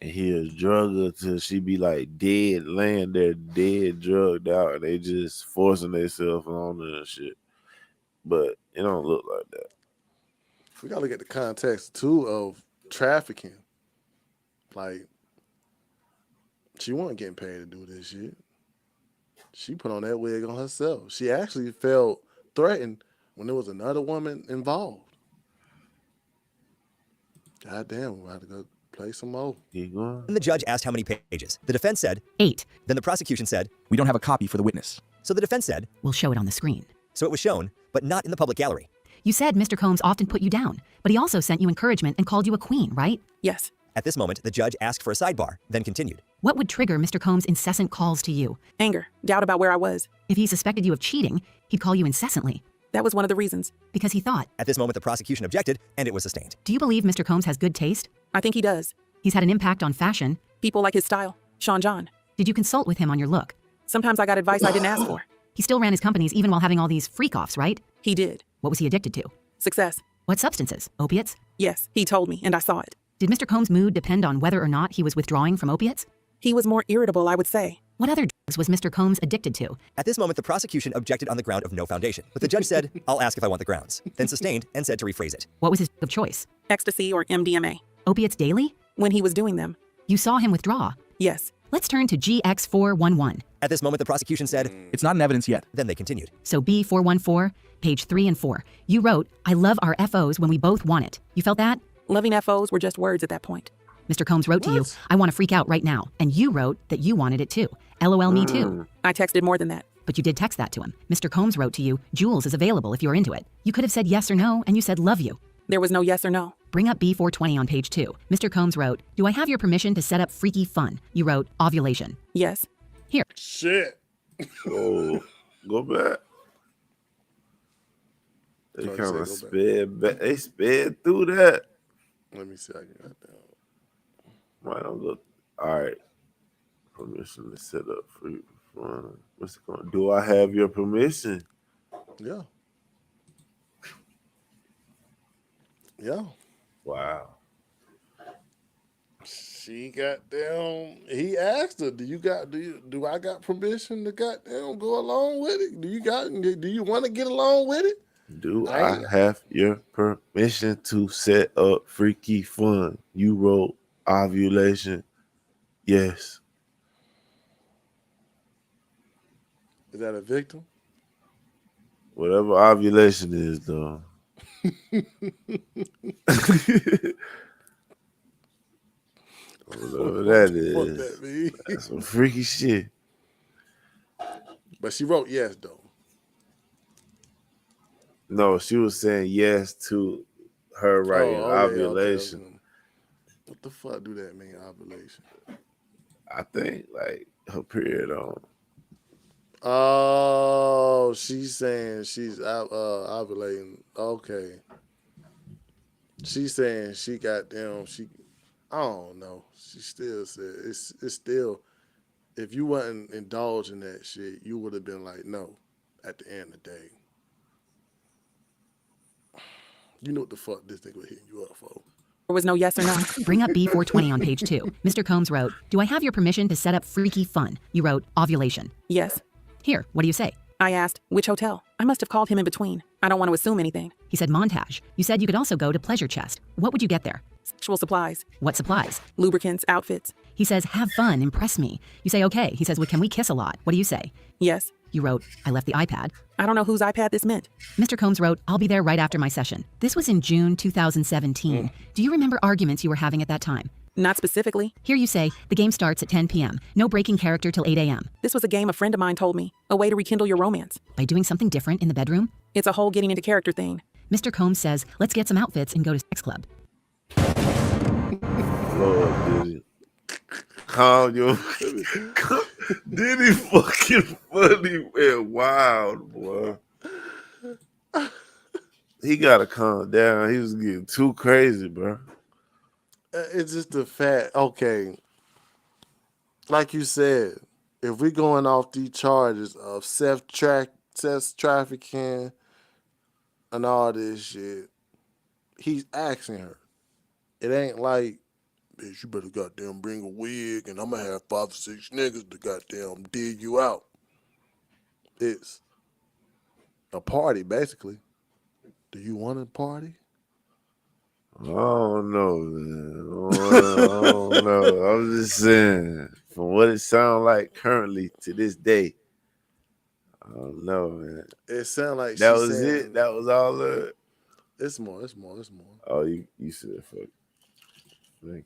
[SPEAKER 2] and he'll drug her till she be like dead, laying there dead, drugged out, and they just forcing themselves on her and shit. But it don't look like that.
[SPEAKER 1] We gotta look at the context too of trafficking. Like, she wasn't getting paid to do this shit. She put on that wig on herself. She actually felt threatened when there was another woman involved. God damn, we have to go play some more.
[SPEAKER 2] Keep going.
[SPEAKER 7] And the judge asked how many pages. The defense said
[SPEAKER 5] 8.
[SPEAKER 7] Then the prosecution said,
[SPEAKER 8] We don't have a copy for the witness.
[SPEAKER 7] so the defense said,
[SPEAKER 5] We'll show it on the screen.
[SPEAKER 7] so it was shown, but not in the public gallery.
[SPEAKER 5] You said Mr. Combs often put you down, but he also sent you encouragement and called you a queen, right?
[SPEAKER 6] Yes.
[SPEAKER 7] At this moment, the judge asked for a sidebar, then continued.
[SPEAKER 5] What would trigger Mr. Combs' incessant calls to you?
[SPEAKER 6] Anger, doubt about where I was.
[SPEAKER 5] If he suspected you of cheating, he'd call you incessantly
[SPEAKER 6] That was one of the reasons.
[SPEAKER 5] because he thought.
[SPEAKER 7] At this moment, the prosecution objected, and it was sustained.
[SPEAKER 5] Do you believe Mr. Combs has good taste?
[SPEAKER 6] I think he does.
[SPEAKER 5] He's had an impact on fashion.
[SPEAKER 6] People like his style. Sean John.
[SPEAKER 5] Did you consult with him on your look?
[SPEAKER 6] Sometimes I got advice I didn't ask for.
[SPEAKER 5] He still ran his companies even while having all these freak-offs, right?
[SPEAKER 6] He did.
[SPEAKER 5] What was he addicted to?
[SPEAKER 6] Success.
[SPEAKER 5] What substances? Opiates?
[SPEAKER 6] Yes, he told me, and I saw it.
[SPEAKER 5] Did Mr. Combs' mood depend on whether or not he was withdrawing from opiates?
[SPEAKER 6] He was more irritable, I would say.
[SPEAKER 5] What other drugs was Mr. Combs addicted to?
[SPEAKER 7] At this moment, the prosecution objected on the ground of no foundation, but the judge said, I'll ask if I want the grounds, then sustained and said to rephrase it.
[SPEAKER 5] What was his of choice?
[SPEAKER 6] Ecstasy or MDMA.
[SPEAKER 5] Opiates daily?
[SPEAKER 6] When he was doing them.
[SPEAKER 5] You saw him withdraw.
[SPEAKER 6] Yes.
[SPEAKER 5] Let's turn to GX411.
[SPEAKER 7] At this moment, the prosecution said,
[SPEAKER 8] It's not in evidence yet.
[SPEAKER 7] then they continued.
[SPEAKER 5] So B414, page 3 and 4. You wrote, I love our FOs when we both want it. You felt that?
[SPEAKER 6] Loving FOs were just words at that point.
[SPEAKER 5] Mr. Combs wrote to you, I want to freak out right now. And you wrote that you wanted it too. LOL, me too.
[SPEAKER 6] I texted more than that.
[SPEAKER 5] But you did text that to him. Mr. Combs wrote to you, Jules is available if you're into it. You could have said yes or no, and you said love you.
[SPEAKER 6] There was no yes or no.
[SPEAKER 5] Bring up B420 on page 2. Mr. Combs wrote, do I have your permission to set up freaky fun? You wrote, ovulation.
[SPEAKER 6] Yes.
[SPEAKER 5] Here.
[SPEAKER 1] Shit.
[SPEAKER 2] Oh, go back. They
[SPEAKER 1] Oh, you
[SPEAKER 2] kind
[SPEAKER 1] said
[SPEAKER 2] of
[SPEAKER 1] go
[SPEAKER 2] sped back. They sped through that.
[SPEAKER 1] Let me see. I can write down.
[SPEAKER 2] Right, I'll go. All right. Permission to set up free fun. What's it going? Do I have your permission?
[SPEAKER 1] Yeah. Yeah.
[SPEAKER 2] Wow.
[SPEAKER 1] She got down. He asked her, do I got permission to goddamn go along with it? Do you want to get along with it?
[SPEAKER 2] Do I have your permission to set up freaky fun? You wrote ovulation. Yes.
[SPEAKER 1] Is that a victim?
[SPEAKER 2] Whatever ovulation is, though. Whatever that
[SPEAKER 1] What
[SPEAKER 2] is.
[SPEAKER 1] that mean?
[SPEAKER 2] That's some freaky shit.
[SPEAKER 1] But she wrote yes though.
[SPEAKER 2] No, she was saying yes to her writing
[SPEAKER 1] Oh, yeah,
[SPEAKER 2] ovulation.
[SPEAKER 1] okay. What the fuck do that mean, ovulation?
[SPEAKER 2] I think like her period on.
[SPEAKER 1] Oh, she's saying she's ovulating. Okay. She's saying she got down. I don't know. She still said it's still. If you wasn't indulging that shit, you would have been like no. At the end of the day, you know what the fuck this nigga was hitting you up for.
[SPEAKER 6] There was no yes or no.
[SPEAKER 5] Bring up B420 on page 2. Mr. Combs wrote, do I have your permission to set up freaky fun? You wrote, ovulation.
[SPEAKER 6] Yes.
[SPEAKER 5] Here, what do you say?
[SPEAKER 6] I asked, which hotel? I must have called him in between. I don't want to assume anything.
[SPEAKER 5] He said montage. You said you could also go to Pleasure Chest. What would you get there?
[SPEAKER 6] Sexual supplies.
[SPEAKER 5] What supplies?
[SPEAKER 6] Lubricants, outfits.
[SPEAKER 5] He says, have fun, impress me. You say, okay. He says, well, can we kiss a lot? What do you say?
[SPEAKER 6] Yes.
[SPEAKER 5] You wrote, I left the iPad.
[SPEAKER 6] I don't know whose iPad this meant.
[SPEAKER 5] Mr. Combs wrote, I'll be there right after my session. This was in June 2017. Do you remember arguments you were having at that time?
[SPEAKER 6] Not specifically.
[SPEAKER 5] Here you say, the game starts at 10 p.m. No breaking character till 8 a.m.
[SPEAKER 6] This was a game a friend of mine told me. A way to rekindle your romance.
[SPEAKER 5] By doing something different in the bedroom?
[SPEAKER 6] It's a whole getting into character thing.
[SPEAKER 5] Mr. Combs says, let's get some outfits and go to sex club.
[SPEAKER 2] Lord, Diddy. Calm your Diddy fucking funny and wild, boy. He gotta calm down. He was getting too crazy, bro.
[SPEAKER 1] It's just the fact. Okay, like you said, if we going off these charges of sex trafficking and all this shit, he's asking her. It ain't like bitch, you better goddamn bring a wig, and I'm gonna have 5 or 6 niggas to goddamn dig you out. It's a party, basically. Do you want a party?
[SPEAKER 2] I don't know, man. I don't know. I'm just saying, from what it sounds like currently to this day, I don't know, man.
[SPEAKER 1] It sounds like
[SPEAKER 2] that was it. That was all of it.
[SPEAKER 1] It's more.
[SPEAKER 2] Oh, you said fuck.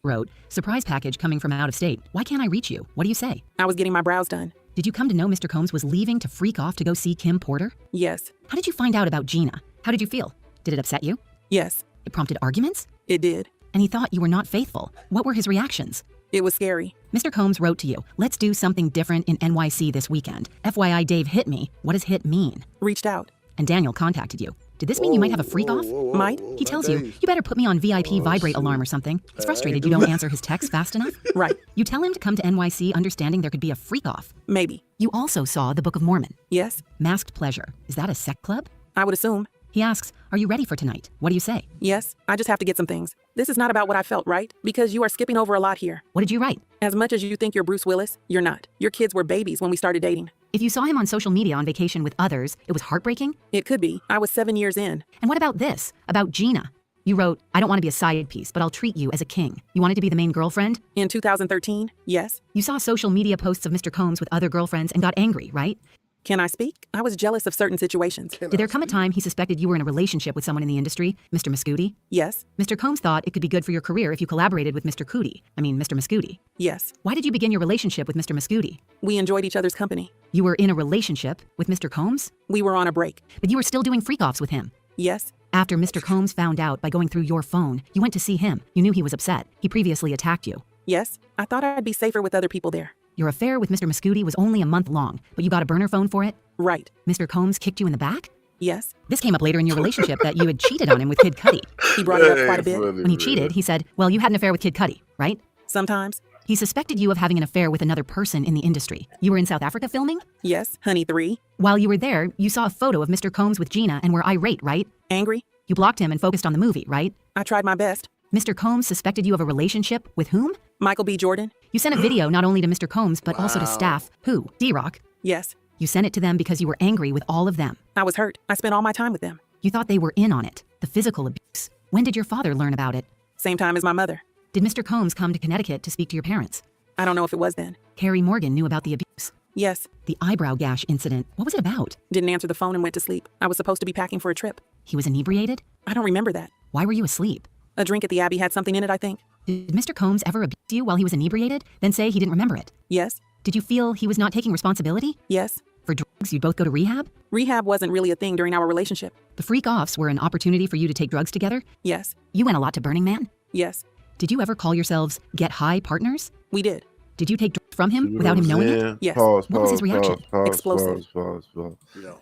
[SPEAKER 5] Wrote, surprise package coming from out of state. Why can't I reach you? What do you say?
[SPEAKER 6] I was getting my brows done.
[SPEAKER 5] Did you come to know Mr. Combs was leaving to freak off to go see Kim Porter?
[SPEAKER 6] Yes.
[SPEAKER 5] How did you find out about Gina? How did you feel? Did it upset you?
[SPEAKER 6] Yes.
[SPEAKER 5] It prompted arguments?
[SPEAKER 6] It did.
[SPEAKER 5] And he thought you were not faithful. What were his reactions?
[SPEAKER 6] It was scary.
[SPEAKER 5] Mr. Combs wrote to you, let's do something different in NYC this weekend. FYI, Dave hit me. What does hit mean?
[SPEAKER 6] Reached out.
[SPEAKER 5] And Daniel contacted you. Did this mean you might have a freak off?
[SPEAKER 6] Might.
[SPEAKER 5] He tells you, you better put me on VIP vibrate alarm or something. He's frustrated you don't answer his texts fast enough.
[SPEAKER 6] Right.
[SPEAKER 5] You tell him to come to NYC understanding there could be a freak off.
[SPEAKER 6] Maybe.
[SPEAKER 5] You also saw the Book of Mormon.
[SPEAKER 6] Yes.
[SPEAKER 5] Masked Pleasure. Is that a sect club?
[SPEAKER 6] I would assume.
[SPEAKER 5] He asks, are you ready for tonight? What do you say?
[SPEAKER 6] Yes. I just have to get some things. This is not about what I felt, right? Because you are skipping over a lot here.
[SPEAKER 5] What did you write?
[SPEAKER 6] As much as you think you're Bruce Willis, you're not. Your kids were babies when we started dating.
[SPEAKER 5] If you saw him on social media on vacation with others, it was heartbreaking?
[SPEAKER 6] It could be. I was 7 years in.
[SPEAKER 5] And what about this? About Gina? You wrote, I don't want to be a side piece, but I'll treat you as a king. You wanted to be the main girlfriend?
[SPEAKER 6] In 2013, yes.
[SPEAKER 5] You saw social media posts of Mr. Combs with other girlfriends and got angry, right?
[SPEAKER 6] Can I speak? I was jealous of certain situations.
[SPEAKER 5] Did there come a time he suspected you were in a relationship with someone in the industry, Mr. Muscooty?
[SPEAKER 6] Yes.
[SPEAKER 5] Mr. Combs thought it could be good for your career if you collaborated with Mr. Mr. Muscooty.
[SPEAKER 6] Yes.
[SPEAKER 5] Why did you begin your relationship with Mr. Muscooty?
[SPEAKER 6] We enjoyed each other's company.
[SPEAKER 5] You were in a relationship with Mr. Combs?
[SPEAKER 6] We were on a break.
[SPEAKER 5] But you were still doing freak-offs with him?
[SPEAKER 6] Yes.
[SPEAKER 5] After Mr. Combs found out by going through your phone, you went to see him. You knew he was upset. He previously attacked you.
[SPEAKER 6] Yes. I thought I'd be safer with other people there.
[SPEAKER 5] Your affair with Mr. Muscooty was only a month long, but you got a burner phone for it?
[SPEAKER 6] Right.
[SPEAKER 5] Mr. Combs kicked you in the back?
[SPEAKER 6] Yes.
[SPEAKER 5] This came up later in your relationship that you had cheated on him with Kid Cudi.
[SPEAKER 6] He brought it up quite a bit.
[SPEAKER 5] When he cheated, he said, well, you had an affair with Kid Cudi, right?
[SPEAKER 6] Sometimes.
[SPEAKER 5] He suspected you of having an affair with another person in the industry. You were in South Africa filming?
[SPEAKER 6] Yes, Honey 3.
[SPEAKER 5] While you were there, you saw a photo of Mr. Combs with Gina and were irate, right?
[SPEAKER 6] Angry.
[SPEAKER 5] You blocked him and focused on the movie, right?
[SPEAKER 6] I tried my best.
[SPEAKER 5] Mr. Combs suspected you of a relationship with whom?
[SPEAKER 6] Michael B. Jordan.
[SPEAKER 5] You sent a video not only to Mr. Combs, but also to staff. Who? D-Rock?
[SPEAKER 6] Yes.
[SPEAKER 5] You sent it to them because you were angry with all of them.
[SPEAKER 6] I was hurt. I spent all my time with them.
[SPEAKER 5] You thought they were in on it. The physical abuse. When did your father learn about it?
[SPEAKER 6] Same time as my mother.
[SPEAKER 5] Did Mr. Combs come to Connecticut to speak to your parents?
[SPEAKER 6] I don't know if it was then.
[SPEAKER 5] Carrie Morgan knew about the abuse.
[SPEAKER 6] Yes.
[SPEAKER 5] The eyebrow gash incident. What was it about?
[SPEAKER 6] Didn't answer the phone and went to sleep. I was supposed to be packing for a trip.
[SPEAKER 5] He was inebriated?
[SPEAKER 6] I don't remember that.
[SPEAKER 5] Why were you asleep?
[SPEAKER 6] A drink at the Abbey had something in it, I think.
[SPEAKER 5] Did Mr. Combs ever abuse you while he was inebriated, then say he didn't remember it?
[SPEAKER 6] Yes.
[SPEAKER 5] Did you feel he was not taking responsibility?
[SPEAKER 6] Yes.
[SPEAKER 5] For drugs, you'd both go to rehab?
[SPEAKER 6] Rehab wasn't really a thing during our relationship.
[SPEAKER 5] The freak-offs were an opportunity for you to take drugs together?
[SPEAKER 6] Yes.
[SPEAKER 5] You went a lot to Burning Man?
[SPEAKER 6] Yes.
[SPEAKER 5] Did you ever call yourselves Get High partners?
[SPEAKER 6] We did.
[SPEAKER 5] Did you take drugs from him without him knowing it?
[SPEAKER 6] Yes.
[SPEAKER 2] Pause,
[SPEAKER 5] What was his reaction?
[SPEAKER 6] Explosive.
[SPEAKER 2] Pause.
[SPEAKER 1] Yeah.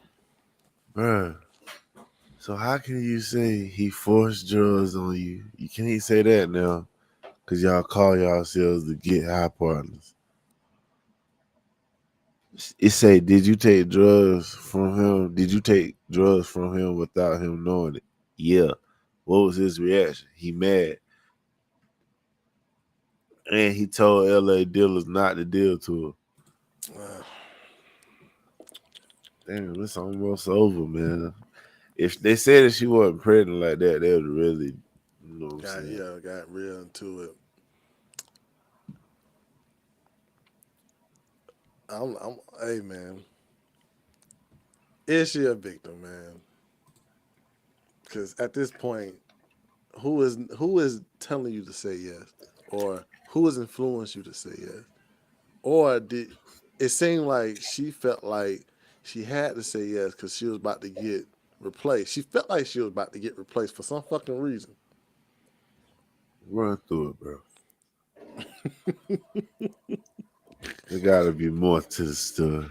[SPEAKER 2] Bruh. So how can you say he forced drugs on you? You can't say that now. Because y'all call yourselves the Get High partners. It say, did you take drugs from him? Did you take drugs from him without him knowing it? Yeah. What was his reaction? He mad. And he told LA dealers not to deal to her. Damn, it's almost over, man. If they said that she wasn't pregnant like that, they would really, you know what I'm saying?
[SPEAKER 1] Got real into it. Hey, man. Is she a victim, man? Because at this point, who is telling you to say yes? Or who has influenced you to say yes? Or did it seem like she felt like she had to say yes because she was about to get replaced? She felt like she was about to get replaced for some fucking reason.
[SPEAKER 2] Run through it, bro. There gotta be more to the story.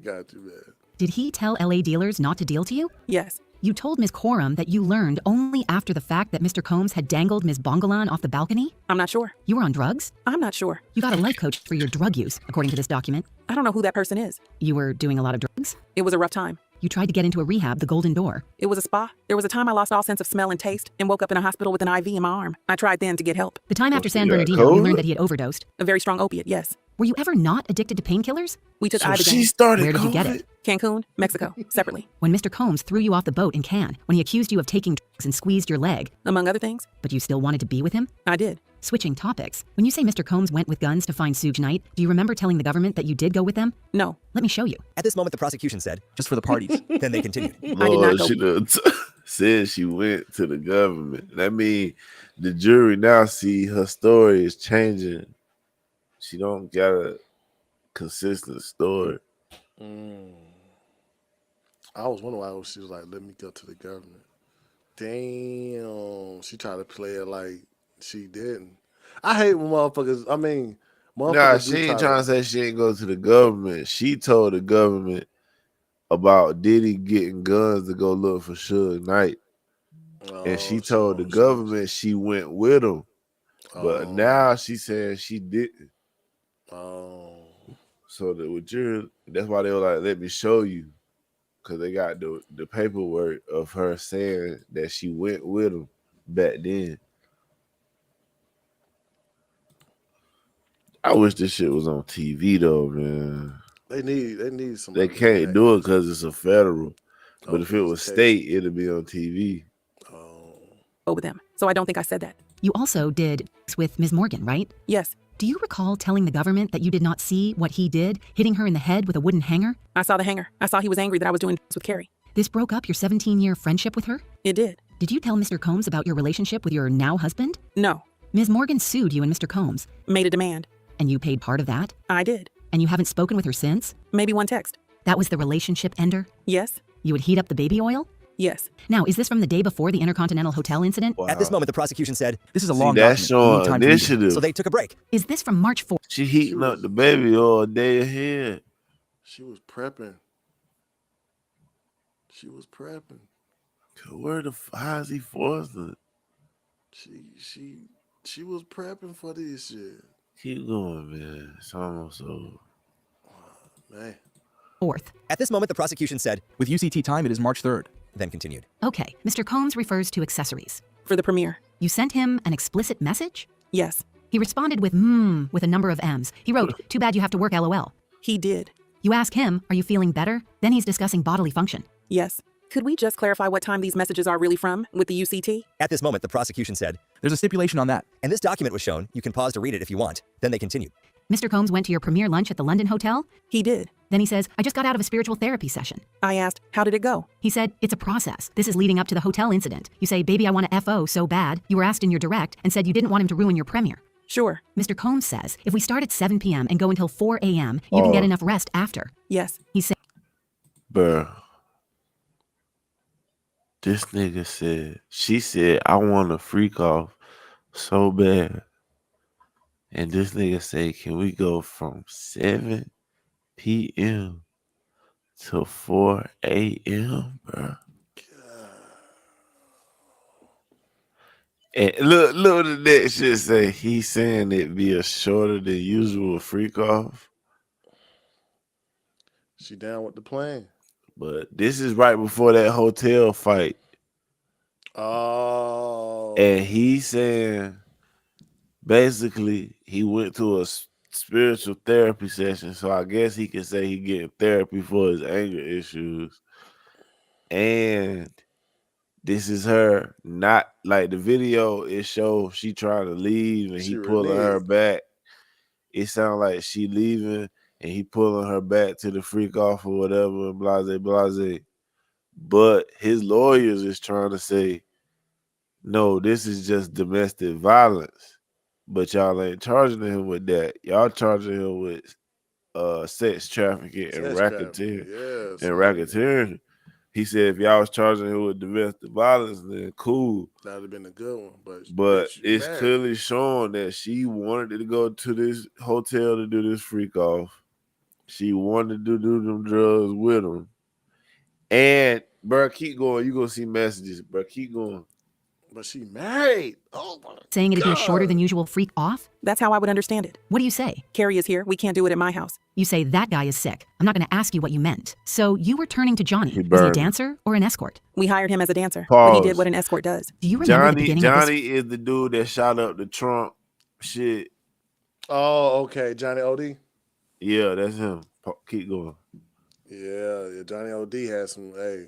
[SPEAKER 1] Got you, man.
[SPEAKER 5] Did he tell LA dealers not to deal to you?
[SPEAKER 6] Yes.
[SPEAKER 5] You told Ms. Coram that you learned only after the fact that Mr. Combs had dangled Ms. Bongolan off the balcony?
[SPEAKER 6] I'm not sure.
[SPEAKER 5] You were on drugs?
[SPEAKER 6] I'm not sure.
[SPEAKER 5] You got a life coach for your drug use, according to this document.
[SPEAKER 6] I don't know who that person is.
[SPEAKER 5] You were doing a lot of drugs?
[SPEAKER 6] It was a rough time.
[SPEAKER 5] You tried to get into a rehab, the Golden Door.
[SPEAKER 6] It was a spa. There was a time I lost all sense of smell and taste and woke up in a hospital with an IV in my arm. I tried then to get help.
[SPEAKER 5] The time after
[SPEAKER 2] she
[SPEAKER 5] San
[SPEAKER 2] got
[SPEAKER 5] Bernardino, you
[SPEAKER 2] COVID?
[SPEAKER 5] learned that he had overdosed.
[SPEAKER 6] A very strong opiate, yes.
[SPEAKER 5] Were you ever not addicted to painkillers?
[SPEAKER 6] We took
[SPEAKER 2] So
[SPEAKER 6] ibogaine.
[SPEAKER 2] she started
[SPEAKER 5] Where did you get
[SPEAKER 2] COVID?
[SPEAKER 5] it?
[SPEAKER 6] Cancun, Mexico, separately,
[SPEAKER 5] When Mr. Combs threw you off the boat in Cannes, when he accused you of taking drugs and squeezed your leg,
[SPEAKER 6] among other things.
[SPEAKER 5] but you still wanted to be with him?
[SPEAKER 6] I did.
[SPEAKER 5] Switching topics, when you say Mr. Combs went with guns to find Suge Knight, do you remember telling the government that you did go with them?
[SPEAKER 6] No.
[SPEAKER 5] Let me show you.
[SPEAKER 7] At this moment, the prosecution said,
[SPEAKER 8] Just for the parties.
[SPEAKER 7] then they continued.
[SPEAKER 6] I did not
[SPEAKER 2] Lord,
[SPEAKER 6] go.
[SPEAKER 2] she done said she went to the government. That mean the jury now see her story is changing. She don't got a consistent story.
[SPEAKER 1] I was wondering why she was like, let me go to the government. Damn. She tried to play it like she didn't. I hate when motherfuckers, motherfuckers
[SPEAKER 2] Nah,
[SPEAKER 1] do
[SPEAKER 2] she ain't trying to say she ain't go to the government. She told the government about Diddy getting guns to go look for Suge Knight. And she told the government she went with him. But now she said she didn't. So that's why they were like, let me show you. Because they got the paperwork of her saying that she went with him back then. I wish this shit was on TV though, man.
[SPEAKER 1] They need some.
[SPEAKER 2] They can't do it because it's a federal. But if it was state, it'd be on TV.
[SPEAKER 6] Go with them. So I don't think I said that.
[SPEAKER 5] You also did with Ms. Morgan, right?
[SPEAKER 6] Yes.
[SPEAKER 5] Do you recall telling the government that you did not see what he did, hitting her in the head with a wooden hanger?
[SPEAKER 6] I saw the hanger. I saw he was angry that I was doing this with Carrie.
[SPEAKER 5] This broke up your 17-year friendship with her?
[SPEAKER 6] It did.
[SPEAKER 5] Did you tell Mr. Combs about your relationship with your now husband?
[SPEAKER 6] No.
[SPEAKER 5] Ms. Morgan sued you and Mr. Combs.
[SPEAKER 6] Made a demand.
[SPEAKER 5] And you paid part of that?
[SPEAKER 6] I did.
[SPEAKER 5] And you haven't spoken with her since?
[SPEAKER 6] Maybe one text.
[SPEAKER 5] That was the relationship ender?
[SPEAKER 6] Yes.
[SPEAKER 5] You would heat up the baby oil?
[SPEAKER 6] Yes.
[SPEAKER 5] Now, is this from the day before the Intercontinental Hotel incident?
[SPEAKER 2] Wow.
[SPEAKER 7] At this moment, the prosecution said,
[SPEAKER 8] This is a long
[SPEAKER 2] that's
[SPEAKER 8] document. We need
[SPEAKER 2] showing
[SPEAKER 8] time to read it.
[SPEAKER 2] initiative.
[SPEAKER 7] so they took a break.
[SPEAKER 5] Is this from March 4th?
[SPEAKER 2] She heating up the baby all day ahead.
[SPEAKER 1] She was prepping.
[SPEAKER 2] How is he forcing it?
[SPEAKER 1] She was prepping for this shit.
[SPEAKER 2] Keep going, man. It's almost over.
[SPEAKER 1] Man.
[SPEAKER 5] 4th.
[SPEAKER 7] At this moment, the prosecution said,
[SPEAKER 8] With UCT time, it is March 3rd.
[SPEAKER 7] then continued.
[SPEAKER 5] Okay, Mr. Combs refers to accessories.
[SPEAKER 6] For the premiere.
[SPEAKER 5] You sent him an explicit message?
[SPEAKER 6] Yes.
[SPEAKER 5] He responded with with a number of M's. He wrote, too bad you have to work LOL.
[SPEAKER 6] He did.
[SPEAKER 5] You ask him, are you feeling better? Then he's discussing bodily function.
[SPEAKER 6] Yes. Could we just clarify what time these messages are really from with the UCT?
[SPEAKER 7] At this moment, the prosecution said,
[SPEAKER 8] There's a stipulation on that.
[SPEAKER 7] and this document was shown. You can pause to read it if you want. Then they continued.
[SPEAKER 5] Mr. Combs went to your premiere lunch at the London Hotel?
[SPEAKER 6] He did.
[SPEAKER 5] Then he says, I just got out of a spiritual therapy session.
[SPEAKER 6] I asked, how did it go?
[SPEAKER 5] He said, it's a process. This is leading up to the hotel incident. You say, baby, I want to FO so bad. You were asked in your direct and said you didn't want him to ruin your premiere.
[SPEAKER 6] Sure.
[SPEAKER 5] Mr. Combs says, if we start at 7 p.m. and go until 4 a.m., you can get enough rest after.
[SPEAKER 6] Yes.
[SPEAKER 5] He said,
[SPEAKER 2] Bruh. This nigga said, she said, I want to freak off so bad. And this nigga said, can we go from 7 p.m. to 4 a.m., bro? And look at that shit say, he's saying it be a shorter than usual freak off.
[SPEAKER 1] She down with the plan.
[SPEAKER 2] But this is right before that hotel fight.
[SPEAKER 1] Oh.
[SPEAKER 2] And he's saying, basically, he went to a spiritual therapy session. So I guess he can say he getting therapy for his anger issues. And this is her not like the video. It shows she trying to leave and he pulling her back. It sounds like she leaving and he pulling her back to the freak off or whatever and blase, blase. But his lawyers is trying to say, no, this is just domestic violence. But y'all ain't charging him with that. Y'all charging him with sex trafficking and racketeering. Racketeering. He said if y'all was charging him with domestic violence, then cool.
[SPEAKER 1] That'd have been a good one.
[SPEAKER 2] But it's clearly showing that she wanted to go to this hotel to do this freak off. She wanted to do them drugs with him. And, bro, keep going. You're going to see messages, bro. Keep going.
[SPEAKER 1] But she married. Oh my
[SPEAKER 5] Saying it'd be a shorter
[SPEAKER 1] God.
[SPEAKER 5] than usual freak off?
[SPEAKER 6] That's how I would understand it.
[SPEAKER 5] What do you say?
[SPEAKER 6] Carrie is here. We can't do it at my house.
[SPEAKER 5] You say that guy is sick. I'm not going to ask you what you meant. So you were turning to Johnny.
[SPEAKER 2] He
[SPEAKER 5] Is he a
[SPEAKER 2] burned her.
[SPEAKER 5] dancer or an escort?
[SPEAKER 6] We hired him as a dancer, but he did
[SPEAKER 2] Pause.
[SPEAKER 6] what an escort does.
[SPEAKER 5] Do you remember the
[SPEAKER 2] Johnny
[SPEAKER 5] beginning of this?
[SPEAKER 2] Johnny is the dude that shot up the Trump shit.
[SPEAKER 1] Oh, okay. Johnny O.D.
[SPEAKER 2] Yeah, that's him. Keep going.
[SPEAKER 1] Yeah, Johnny O.D. had some. Hey,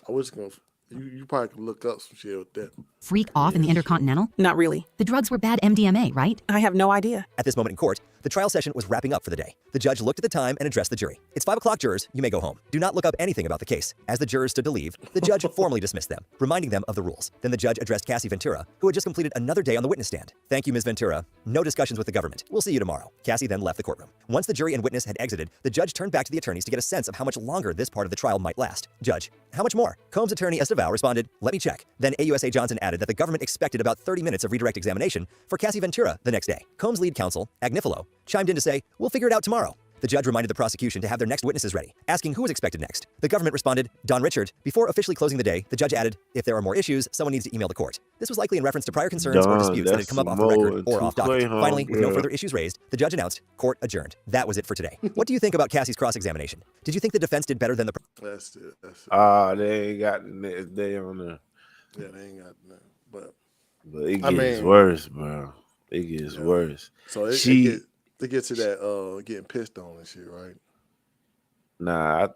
[SPEAKER 1] I was gonna. You probably could look up some shit with that.
[SPEAKER 5] Freak off in the Intercontinental?
[SPEAKER 6] Not really.
[SPEAKER 5] The drugs were bad MDMA, right?
[SPEAKER 6] I have no idea.
[SPEAKER 7] At this moment in court, the trial session was wrapping up for the day. The judge looked at the time and addressed the jury. It's 5 o'clock, jurors. You may go home. Do not look up anything about the case. As the jurors stood to leave, the judge formally dismissed them, reminding them of the rules. Then the judge addressed Cassie Ventura, who had just completed another day on the witness stand. Thank you, Ms. Ventura. No discussions with the government. We'll see you tomorrow. Cassie then left the courtroom. Once the jury and witness had exited, the judge turned back to the attorneys to get a sense of how much longer this part of the trial might last. Judge, how much more? Combs' attorney Estevao responded, let me check. Then AUSA Johnson added that the government expected about 30 minutes of redirect examination for Cassie Ventura the next day. Combs' lead counsel, Agnifilo, chimed in to say, we'll figure it out tomorrow. The judge reminded the prosecution to have their next witnesses ready, asking who was expected next. The government responded, Don Richard. Before officially closing the day, the judge added, if there are more issues, someone needs to email the court. This was likely in reference to prior concerns or disputes that had come up off the record or off docket. Finally, with no further issues raised, the judge announced, court adjourned. That was it for today. What do you think about Cassie's cross-examination? Did you think the defense did better than the...
[SPEAKER 1] That's it.
[SPEAKER 2] They ain't got the next day on there.
[SPEAKER 1] Yeah, they ain't got nothing. But
[SPEAKER 2] it gets worse, bro. It gets worse.
[SPEAKER 1] So it gets to that getting pissed on and shit, right?
[SPEAKER 2] Nah,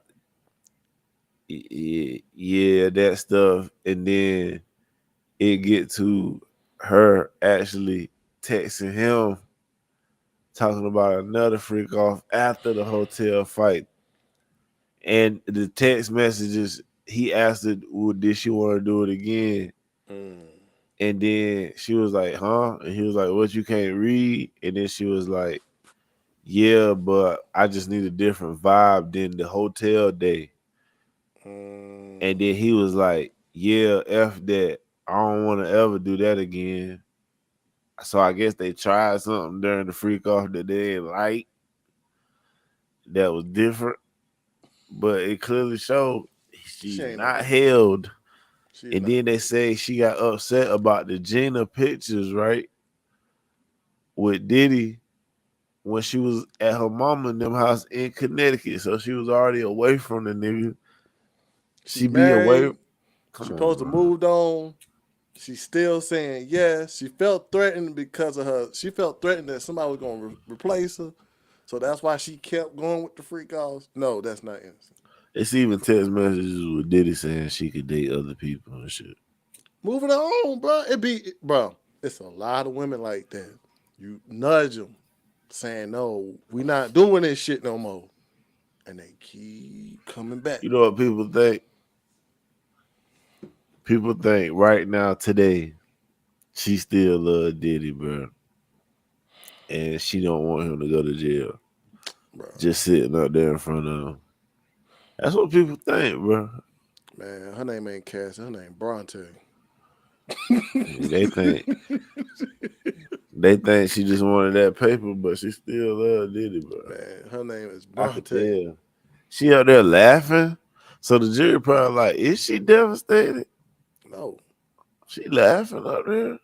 [SPEAKER 2] yeah, that stuff, and then it get to her actually texting him, talking about another freak off after the hotel fight, and the text messages he asked her, well, did she want to do it again? And then she was like, huh? And he was like, what, you can't read? And then she was like, yeah, but I just need a different vibe than the hotel day. And then he was like, yeah, F that. I don't want to ever do that again. So I guess they tried something during the freak off that they didn't like. That was different. But it clearly showed she's not held. And then they say she got upset about the Gina pictures, right? With Diddy when she was at her mama and them house in Connecticut. So she was already away from the nigga. She be away.
[SPEAKER 1] She supposed to moved on. She's still saying yes. She felt threatened because of her. She felt threatened that somebody was going to replace her. So that's why she kept going with the freak offs. No, that's not innocent.
[SPEAKER 2] It's even text messages with Diddy saying she could date other people and shit.
[SPEAKER 1] Moving on, bro. It's a lot of women like that. You nudge them, saying, no, we not doing this shit no more. And they keep coming back.
[SPEAKER 2] You know what people think? People think right now, today, she still love Diddy, bro. And she don't want him to go to jail. Bro. Just sitting up there in front of him. That's what people think, bro.
[SPEAKER 1] Man, her name ain't Cassie. Her name Bronte.
[SPEAKER 2] They think she just wanted that paper, but she still love Diddy, bro.
[SPEAKER 1] Man, her name is Bronte.
[SPEAKER 2] I could tell. She up there laughing. So the jury probably like, is she devastated?
[SPEAKER 1] No.
[SPEAKER 2] She laughing up there?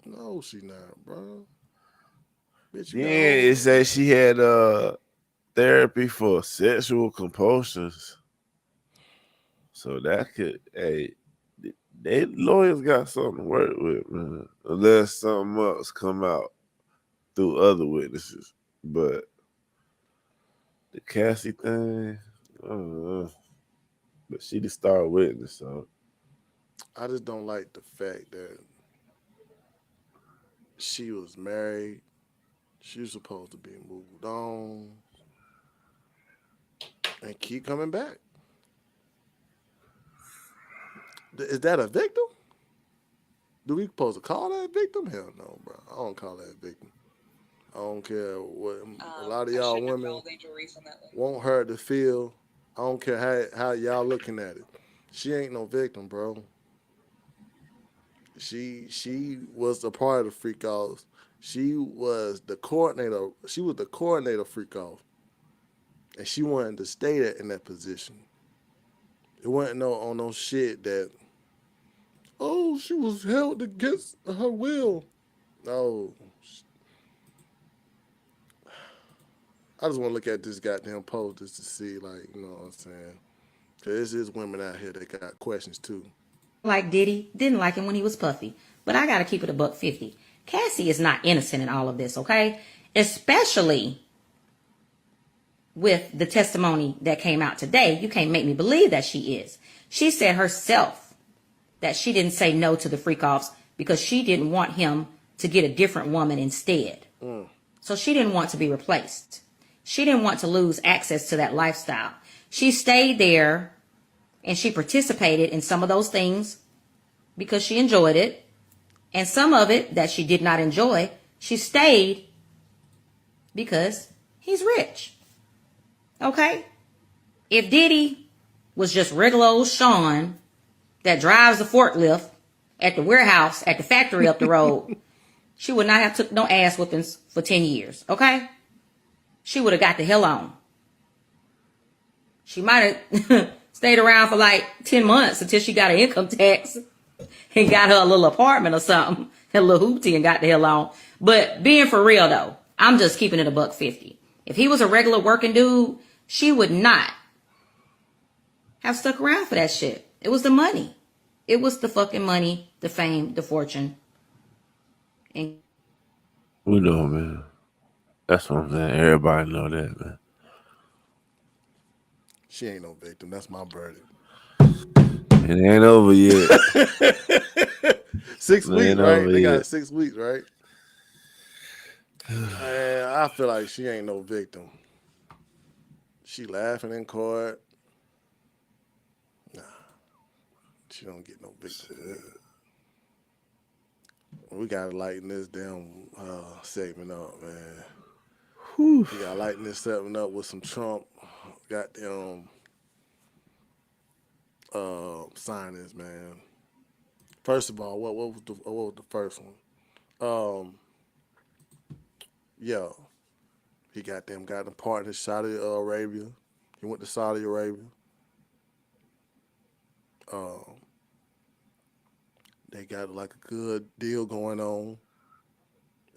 [SPEAKER 1] No, she not, bro.
[SPEAKER 2] Bitch, it says she had therapy for sexual compulsions. So that could, they lawyers got something to work with, man. Unless something else come out through other witnesses. But the Cassie thing, I don't know. But she the star witness, so.
[SPEAKER 1] I just don't like the fact that she was married. She was supposed to be moved on and keep coming back. Is that a victim? Do we supposed to call that a victim? Hell no, bro. I don't call that a victim. I don't care what a lot of y'all women want her to feel. I don't care how y'all looking at it. She ain't no victim, bro. She was a part of the freak offs. She was the coordinator. She was the coordinator freak off. And she wanted to stay there in that position. It wasn't no shit that, oh, she was held against her will. No. I just want to look at this goddamn post just to see, like, you know what I'm saying? Because there's women out here that got questions too.
[SPEAKER 9] Like Diddy, didn't like him when he was puffy. But I got to keep it $150. Cassie is not innocent in all of this, okay? Especially with the testimony that came out today. You can't make me believe that she is. She said herself that she didn't say no to the freak offs because she didn't want him to get a different woman instead. So she didn't want to be replaced. She didn't want to lose access to that lifestyle. She stayed there and she participated in some of those things because she enjoyed it. And some of it that she did not enjoy, she stayed because he's rich. Okay? If Diddy was just regular old Sean that drives the forklift at the warehouse, at the factory up the road, she would not have took no ass whoopings for 10 years. Okay? She would have got the hell on. She might have stayed around for like 10 months until she got an income tax and got her a little apartment or something, a little hoopty, and got the hell on. But being for real though, I'm just keeping it $150. If he was a regular working dude, she would not have stuck around for that shit. It was the money. It was the fucking money, the fame, the fortune. And
[SPEAKER 2] We know, man. That's what I'm saying. Everybody know that, man.
[SPEAKER 1] She ain't no victim. That's my verdict.
[SPEAKER 2] It ain't over yet.
[SPEAKER 1] 6 weeks,
[SPEAKER 2] Ain't
[SPEAKER 1] right?
[SPEAKER 2] over
[SPEAKER 1] They
[SPEAKER 2] yet.
[SPEAKER 1] got 6 weeks, right? Man, I feel like she ain't no victim. She laughing in court. Nah, she don't get no victim. We gotta lighten this damn segment up, man. We gotta lighten this segment up with some Trump goddamn signings, man. First of all, what was the first one? Yeah, he got them partner Saudi Arabia. He went to Saudi Arabia. They got like a good deal going on.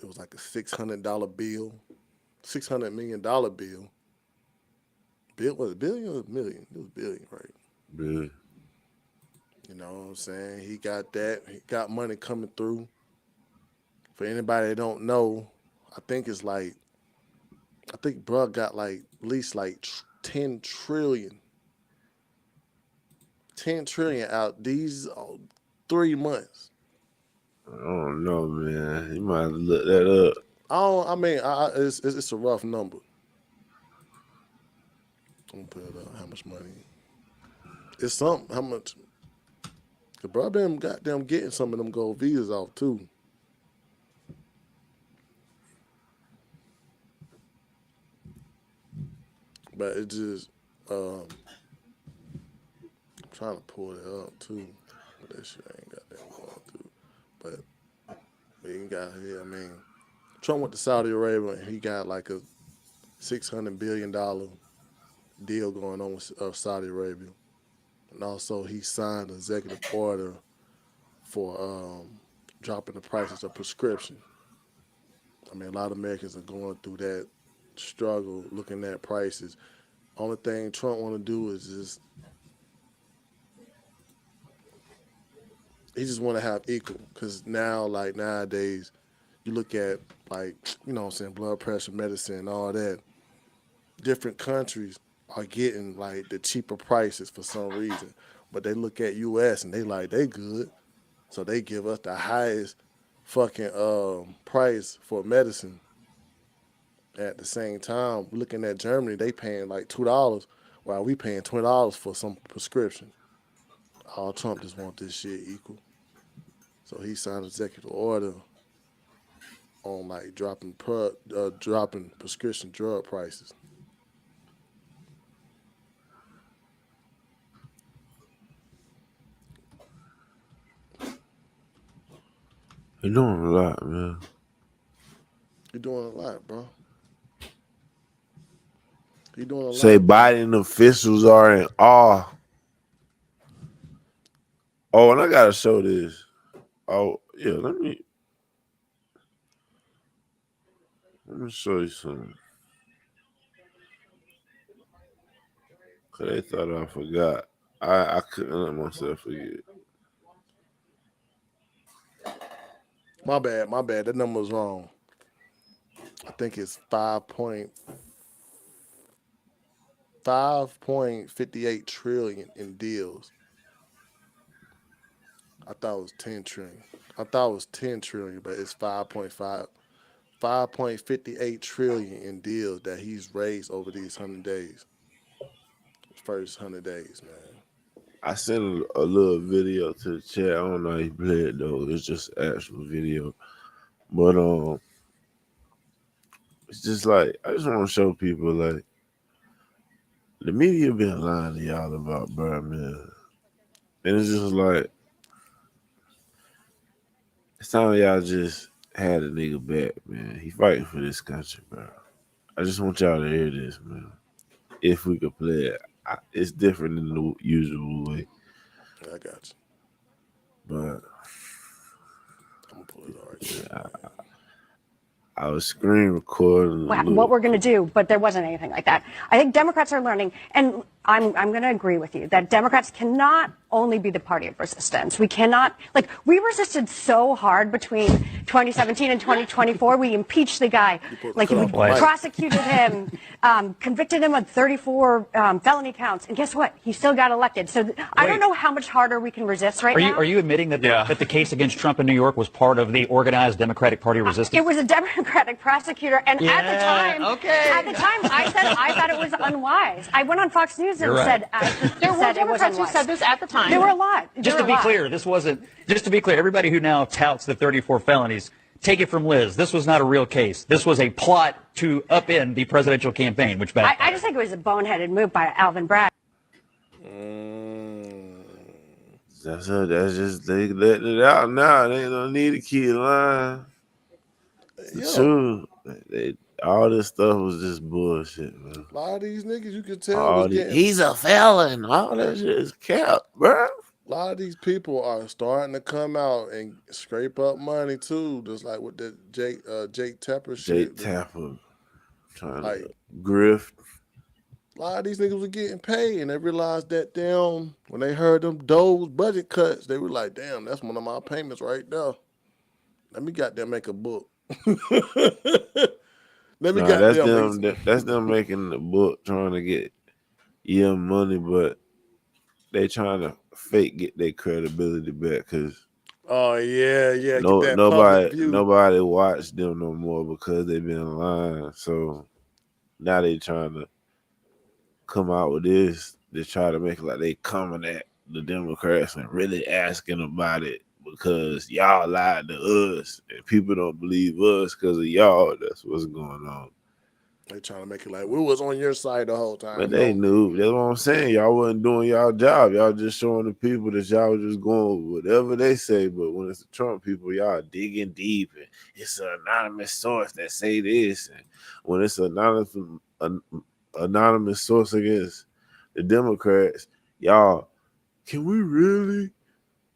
[SPEAKER 1] It was like a $600 bill, $600 million bill. Was it billion or million? It was billion, right?
[SPEAKER 2] Yeah.
[SPEAKER 1] You know what I'm saying? He got that. He got money coming through. For anybody that don't know, I think bruh got like at least like 10 trillion. 10 trillion out these 3 months.
[SPEAKER 2] I don't know, man. You might have to look that up.
[SPEAKER 1] It's a rough number. I'm gonna put it up. How much money? It's something. How much? Cause bro, been goddamn getting some of them gold visas off too. But it just, I'm trying to pull it up too. But that shit ain't got that going through. But we ain't got here. I mean, Trump went to Saudi Arabia and he got like a $600 billion deal going on with Saudi Arabia. And also he signed an executive order for dropping the prices of prescription. I mean, a lot of Americans are going through that struggle looking at prices. Only thing Trump want to do is he just want to have equal. Because now, like nowadays, you look at like, you know what I'm saying, blood pressure, medicine, and all that. Different countries are getting like the cheaper prices for some reason. But they look at U.S. and they like, they good. So they give us the highest fucking price for medicine. At the same time, looking at Germany, they paying like $2 while we paying $20 for some prescription. All Trump just want this shit equal. So he signed an executive order on like dropping prescription drug prices.
[SPEAKER 2] You're doing a lot, man.
[SPEAKER 1] You're doing a lot, bro. You're doing a lot.
[SPEAKER 2] Say Biden officials are in awe. Oh, and I gotta show this. Oh yeah, let me show you something. Cause they thought I forgot. I couldn't let myself forget.
[SPEAKER 1] My bad. That number was wrong. I think it's 5.58 trillion in deals. I thought it was 10 trillion. I thought it was 10 trillion, but it's 5.58 trillion in deals that he's raised over these 100 days. First 100 days, man.
[SPEAKER 2] I sent a little video to the chat. I don't know how you play it though. It's just actual video. But it's just like I just want to show people like the media been lying to y'all about Birdman. And it's just like it's time y'all just had a nigga back, man. He fighting for this country, bro. I just want y'all to hear this, man. If we could play it. It's different than the usual way.
[SPEAKER 1] I got you.
[SPEAKER 2] But
[SPEAKER 1] I'm gonna pull it all right.
[SPEAKER 2] Yeah, I was screen recording.
[SPEAKER 10] What we're going to do, but there wasn't anything like that. I think Democrats are learning, and I'm going to agree with you that Democrats cannot only be the party of resistance. We cannot, like, we resisted so hard between 2017 and 2024. We impeached the guy, like, we prosecuted him, convicted him of 34 felony counts, and guess what? He still got elected. So I don't know how much harder we can resist right now.
[SPEAKER 11] Are you admitting that that the case against Trump in New York was part of the organized Democratic Party resistance?
[SPEAKER 10] It was a Democratic prosecutor, and at the time, I said I thought it was unwise. I went on Fox News and said
[SPEAKER 3] There were
[SPEAKER 10] it was
[SPEAKER 3] Democrats who
[SPEAKER 10] unwise.
[SPEAKER 3] said this at the time.
[SPEAKER 10] There were a lot.
[SPEAKER 11] Just to be clear, this wasn't. Just to be clear, everybody who now touts the 34 felonies, take it from Liz. This was not a real case. This was a plot to upend the presidential campaign, which backfired.
[SPEAKER 10] I just think it was a boneheaded move by Alvin Bragg.
[SPEAKER 2] That's just they letting it out now. They don't need to keep lying. True. All this stuff was just bullshit, man.
[SPEAKER 1] A lot of these niggas, you can tell.
[SPEAKER 2] He's a felon. All that shit is cap, bro.
[SPEAKER 1] A lot of these people are starting to come out and scrape up money too, just like with the Jake Tapper shit.
[SPEAKER 2] Jake Tapper trying to grift.
[SPEAKER 1] A lot of these niggas were getting paid, and they realized that damn when they heard them Doe's budget cuts, they were like, "Damn, that's one of my payments right there. Let me goddamn make a book."
[SPEAKER 2] That's them making the book, trying to get money, but they trying to fake get their credibility back because nobody watched them no more because they've been lying. So now they trying to come out with this. They try to make it like they coming at the Democrats and really asking about it because y'all lied to us and people don't believe us because of y'all. That's what's going on.
[SPEAKER 1] They trying to make it like we was on your side the whole time.
[SPEAKER 2] But they knew. That's what I'm saying. Y'all wasn't doing y'all job. Y'all just showing the people that y'all was just going with whatever they say. But when it's the Trump people, y'all digging deep. And it's an anonymous source that say this. And when it's an anonymous source against the Democrats, y'all, can we really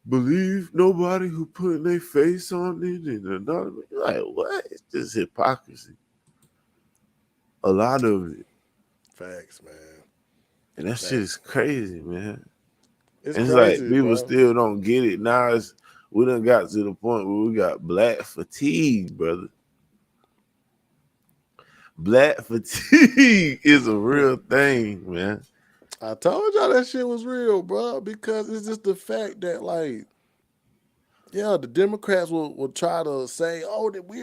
[SPEAKER 2] believe nobody who put their face on it and anonymous? Like, what? It's just hypocrisy. A lot of it.
[SPEAKER 1] Facts, man.
[SPEAKER 2] And that shit is crazy, man.
[SPEAKER 1] It's
[SPEAKER 2] crazy, like people still don't get it. Now we done got to the point where we got black fatigue, brother. Black fatigue is a real thing, man.
[SPEAKER 1] I told y'all that shit was real, bro, because it's just the fact that, like, the Democrats will try to say, oh, that we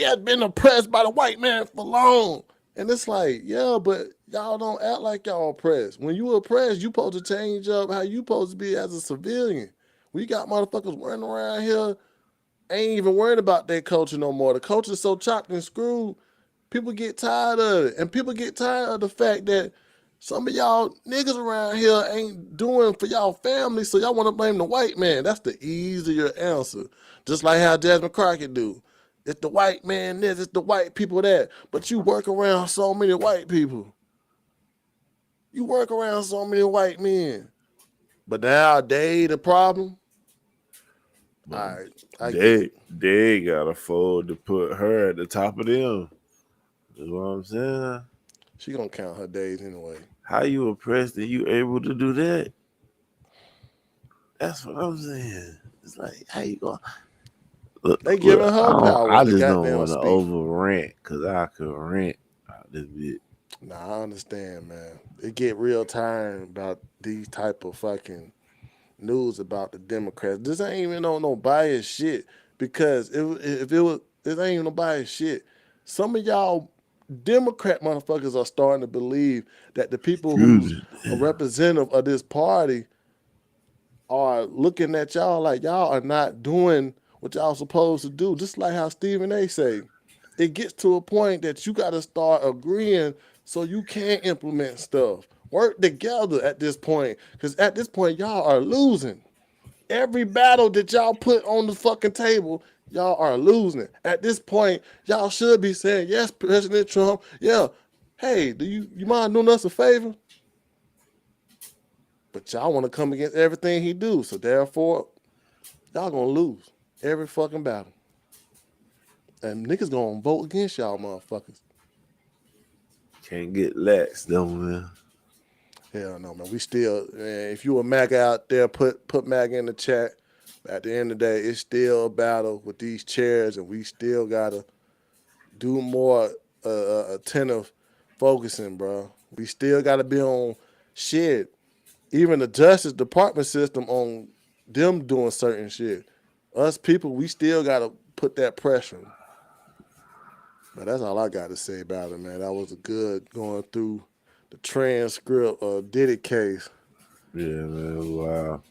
[SPEAKER 1] have been oppressed by the white man for long. And it's like, but y'all don't act like y'all oppressed. When you oppressed, you supposed to change up how you supposed to be as a civilian. We got motherfuckers running around here, ain't even worried about their culture no more. The culture's so chopped and screwed, people get tired of it. And people get tired of the fact that some of y'all niggas around here ain't doing for y'all family, so y'all want to blame the white man. That's the easier answer. Just like how Jasmine Crockett do. It's the white man this, it's the white people that. But you work around so many white people. You work around so many white men. But now they the problem. All right, I get it.
[SPEAKER 2] They got a fold to put her at the top of them. That's what I'm saying.
[SPEAKER 1] She gonna count her days anyway.
[SPEAKER 2] How you oppressed and you able to do that? That's what I'm saying. It's like, how you going? Look,
[SPEAKER 1] They giving her power.
[SPEAKER 2] I
[SPEAKER 1] to
[SPEAKER 2] just don't
[SPEAKER 1] goddamn
[SPEAKER 2] want to
[SPEAKER 1] speak.
[SPEAKER 2] over rant because I could rant out this bit.
[SPEAKER 1] Nah, I understand, man. It get real tiring about these type of fucking news about the Democrats. This ain't even on no biased shit because if it was, this ain't even no biased shit. Some of y'all Democrat motherfuckers are starting to believe that the people who's a representative of this party are looking at y'all like y'all are not doing what y'all supposed to do. Just like how Stephen A. say, it gets to a point that you got to start agreeing so you can implement stuff. Work together at this point, because at this point y'all are losing. Every battle that y'all put on the fucking table, y'all are losing. At this point, y'all should be saying, yes, President Trump, yeah, hey, do you mind doing us a favor? But y'all want to come against everything he do, so therefore, y'all gonna lose every fucking battle. And niggas gonna vote against y'all motherfuckers.
[SPEAKER 2] Can't get lax though, man.
[SPEAKER 1] Hell no, man. We still, man, if you a MAGA out there, put MAGA in the chat. At the end of the day, it's still a battle with these chairs, and we still gotta do more attentive focusing, bro. We still gotta be on shit. Even the Justice Department system on them doing certain shit. Us people, we still gotta put that pressure. But that's all I got to say about it, man. That was a good going through the transcript of Diddy case.
[SPEAKER 2] Yeah, man. Wow.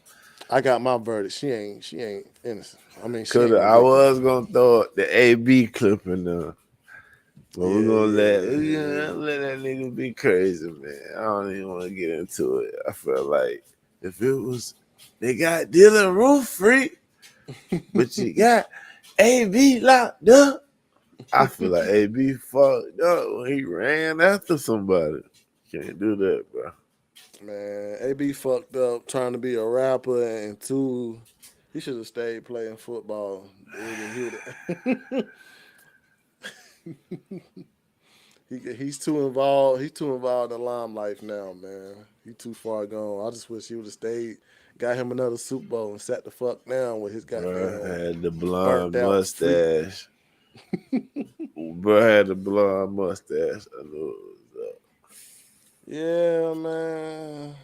[SPEAKER 1] I got my verdict. She ain't innocent. I mean,
[SPEAKER 2] I was gonna throw the AB clip in there. But we're gonna let that nigga be crazy, man. I don't even want to get into it. I feel like if it was they got Dylan Roof free, but you got AB locked up. I feel like AB fucked up when he ran after somebody. Can't do that, bro.
[SPEAKER 1] Man, AB fucked up trying to be a rapper, and two, he should have stayed playing football. He's too involved. He's too involved in limelight now, man. He too far gone. I just wish he would have stayed, got him another Super Bowl, and sat the fuck down with his goddamn.
[SPEAKER 2] Had the blonde mustache. Bro had the blonde mustache. I know it was up.
[SPEAKER 1] Yeah, man.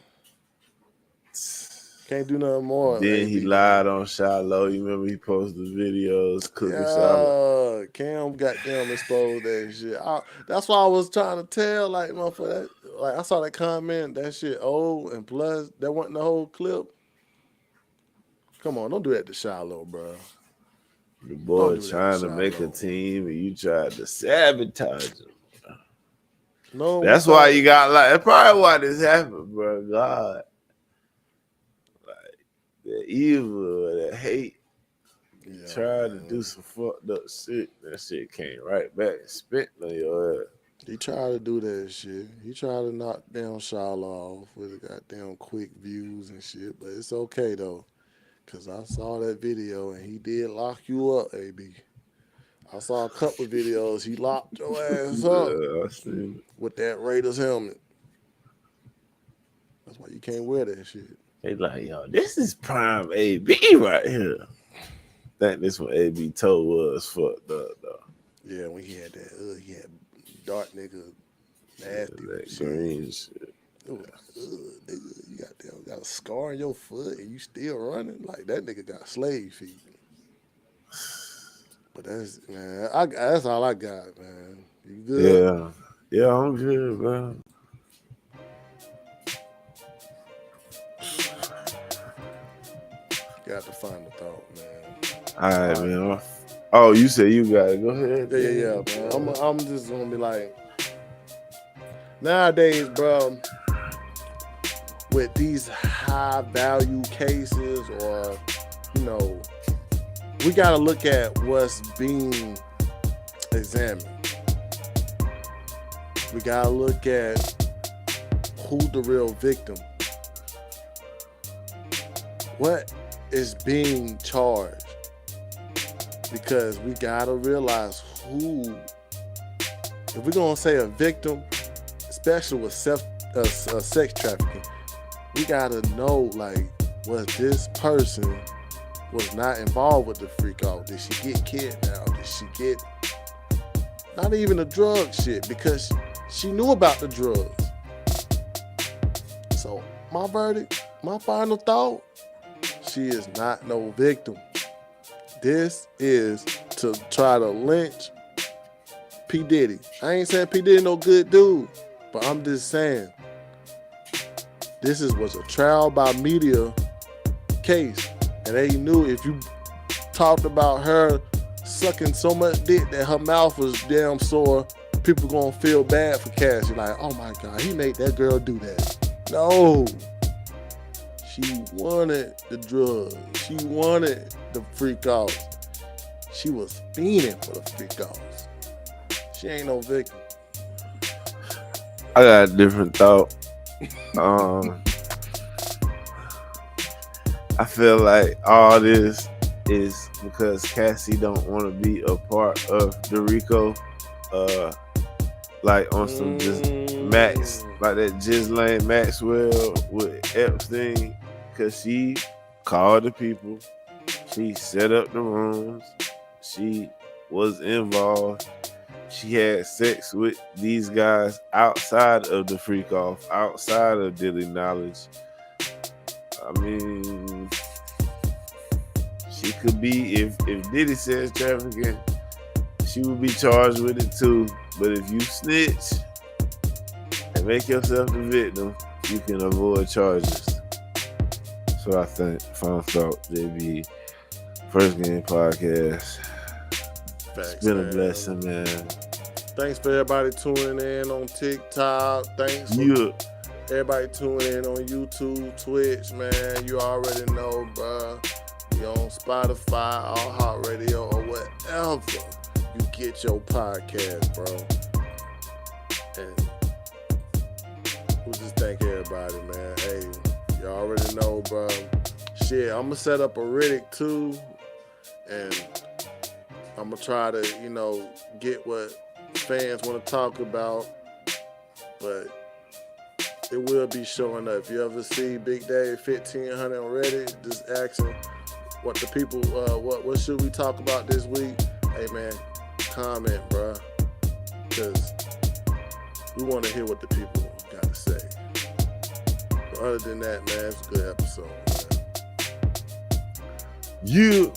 [SPEAKER 1] Can't do nothing more.
[SPEAKER 2] Then he lied on Shiloh. You remember he posted videos cooking Shiloh.
[SPEAKER 1] Cam goddamn exposed that shit. That's why I was trying to tell, like, motherfucker, like I saw that comment, that shit old, and plus that wasn't the whole clip. Come on, don't do that to Shiloh, bro.
[SPEAKER 2] The boy trying to make a team and you tried to sabotage him.
[SPEAKER 1] No,
[SPEAKER 2] that's why you got like. That's probably why this happened, bro. God, like the evil, the hate. You tried to do some fucked up shit. That shit came right back and spit on your ass.
[SPEAKER 1] He tried to do that shit. He tried to knock down Shiloh off with the goddamn quick views and shit. But it's okay though. Cause I saw that video and he did lock you up, AB. I saw a couple of videos. He locked your ass up with that Raiders helmet. That's why you can't wear that shit.
[SPEAKER 2] They like, yo, this is prime AB right here. I think this one AB told was fucked up though.
[SPEAKER 1] Yeah, when he had that, he had dark nigga nasty
[SPEAKER 2] that green shit.
[SPEAKER 1] It was nigga, you got a scar on your foot and you still running? Like that nigga got slave feet. But that's man, that's all I got, man. You good?
[SPEAKER 2] Yeah, I'm good, man.
[SPEAKER 1] Got to find the thought, man.
[SPEAKER 2] All right, man. Oh, you said you got it. Go ahead.
[SPEAKER 1] Yeah, man. I'm just gonna be like, nowadays, bro, with these high value cases, or we gotta look at what's being examined. We gotta look at who's the real victim. What is being charged? because we gotta realize who, if we're gonna say a victim, especially with sex trafficking, we gotta know, like, was this person was not involved with the freak off? Did she get kidnapped? Did she get, not even the drug shit, because she knew about the drugs. So my verdict, my final thought, she is not no victim. This is to try to lynch P. Diddy. I ain't saying P. Diddy no good dude, but I'm just saying this was a trial by media case, and they knew if you talked about her sucking so much dick that her mouth was damn sore, people gonna feel bad for Cassie. Like, oh my God, he made that girl do that. No. She wanted the drugs. She wanted the freak offs. She was fiending for the freak offs. She ain't no victim.
[SPEAKER 2] I got a different thought. I feel like all this is because Cassie don't want to be a part of the Rico, like on some just Max, like that Ghislaine Maxwell with Epstein, because she called the people, she set up the rooms, she was involved, she had sex with these guys outside of the freak off, outside of Diddy knowledge. I mean, she could be, if Diddy says trafficking, she would be charged with it too. But if you snitch and make yourself the victim, you can avoid charges. So I think, final thought, JB, First Game Podcast.
[SPEAKER 1] Facts,
[SPEAKER 2] It's been
[SPEAKER 1] man.
[SPEAKER 2] a blessing, man.
[SPEAKER 1] Thanks for everybody tuning in on TikTok. Thanks for everybody tuning in on YouTube, Twitch, man. You already know, bruh. We on Spotify, iHeartRadio, or whatever you get your podcast, bro. And we just thank everybody, man. Hey, you already know, bro. Shit, I'm gonna set up a Riddick too, and I'm gonna try to, get what fans want to talk about, but it will be showing up. If you ever see Big Dave 1500 on Reddit, just asking what the people, what should we talk about this week? Hey man, comment, bruh, because we want to hear what the people got to say. But other than that, man, it's a good episode, man.
[SPEAKER 2] Yeah.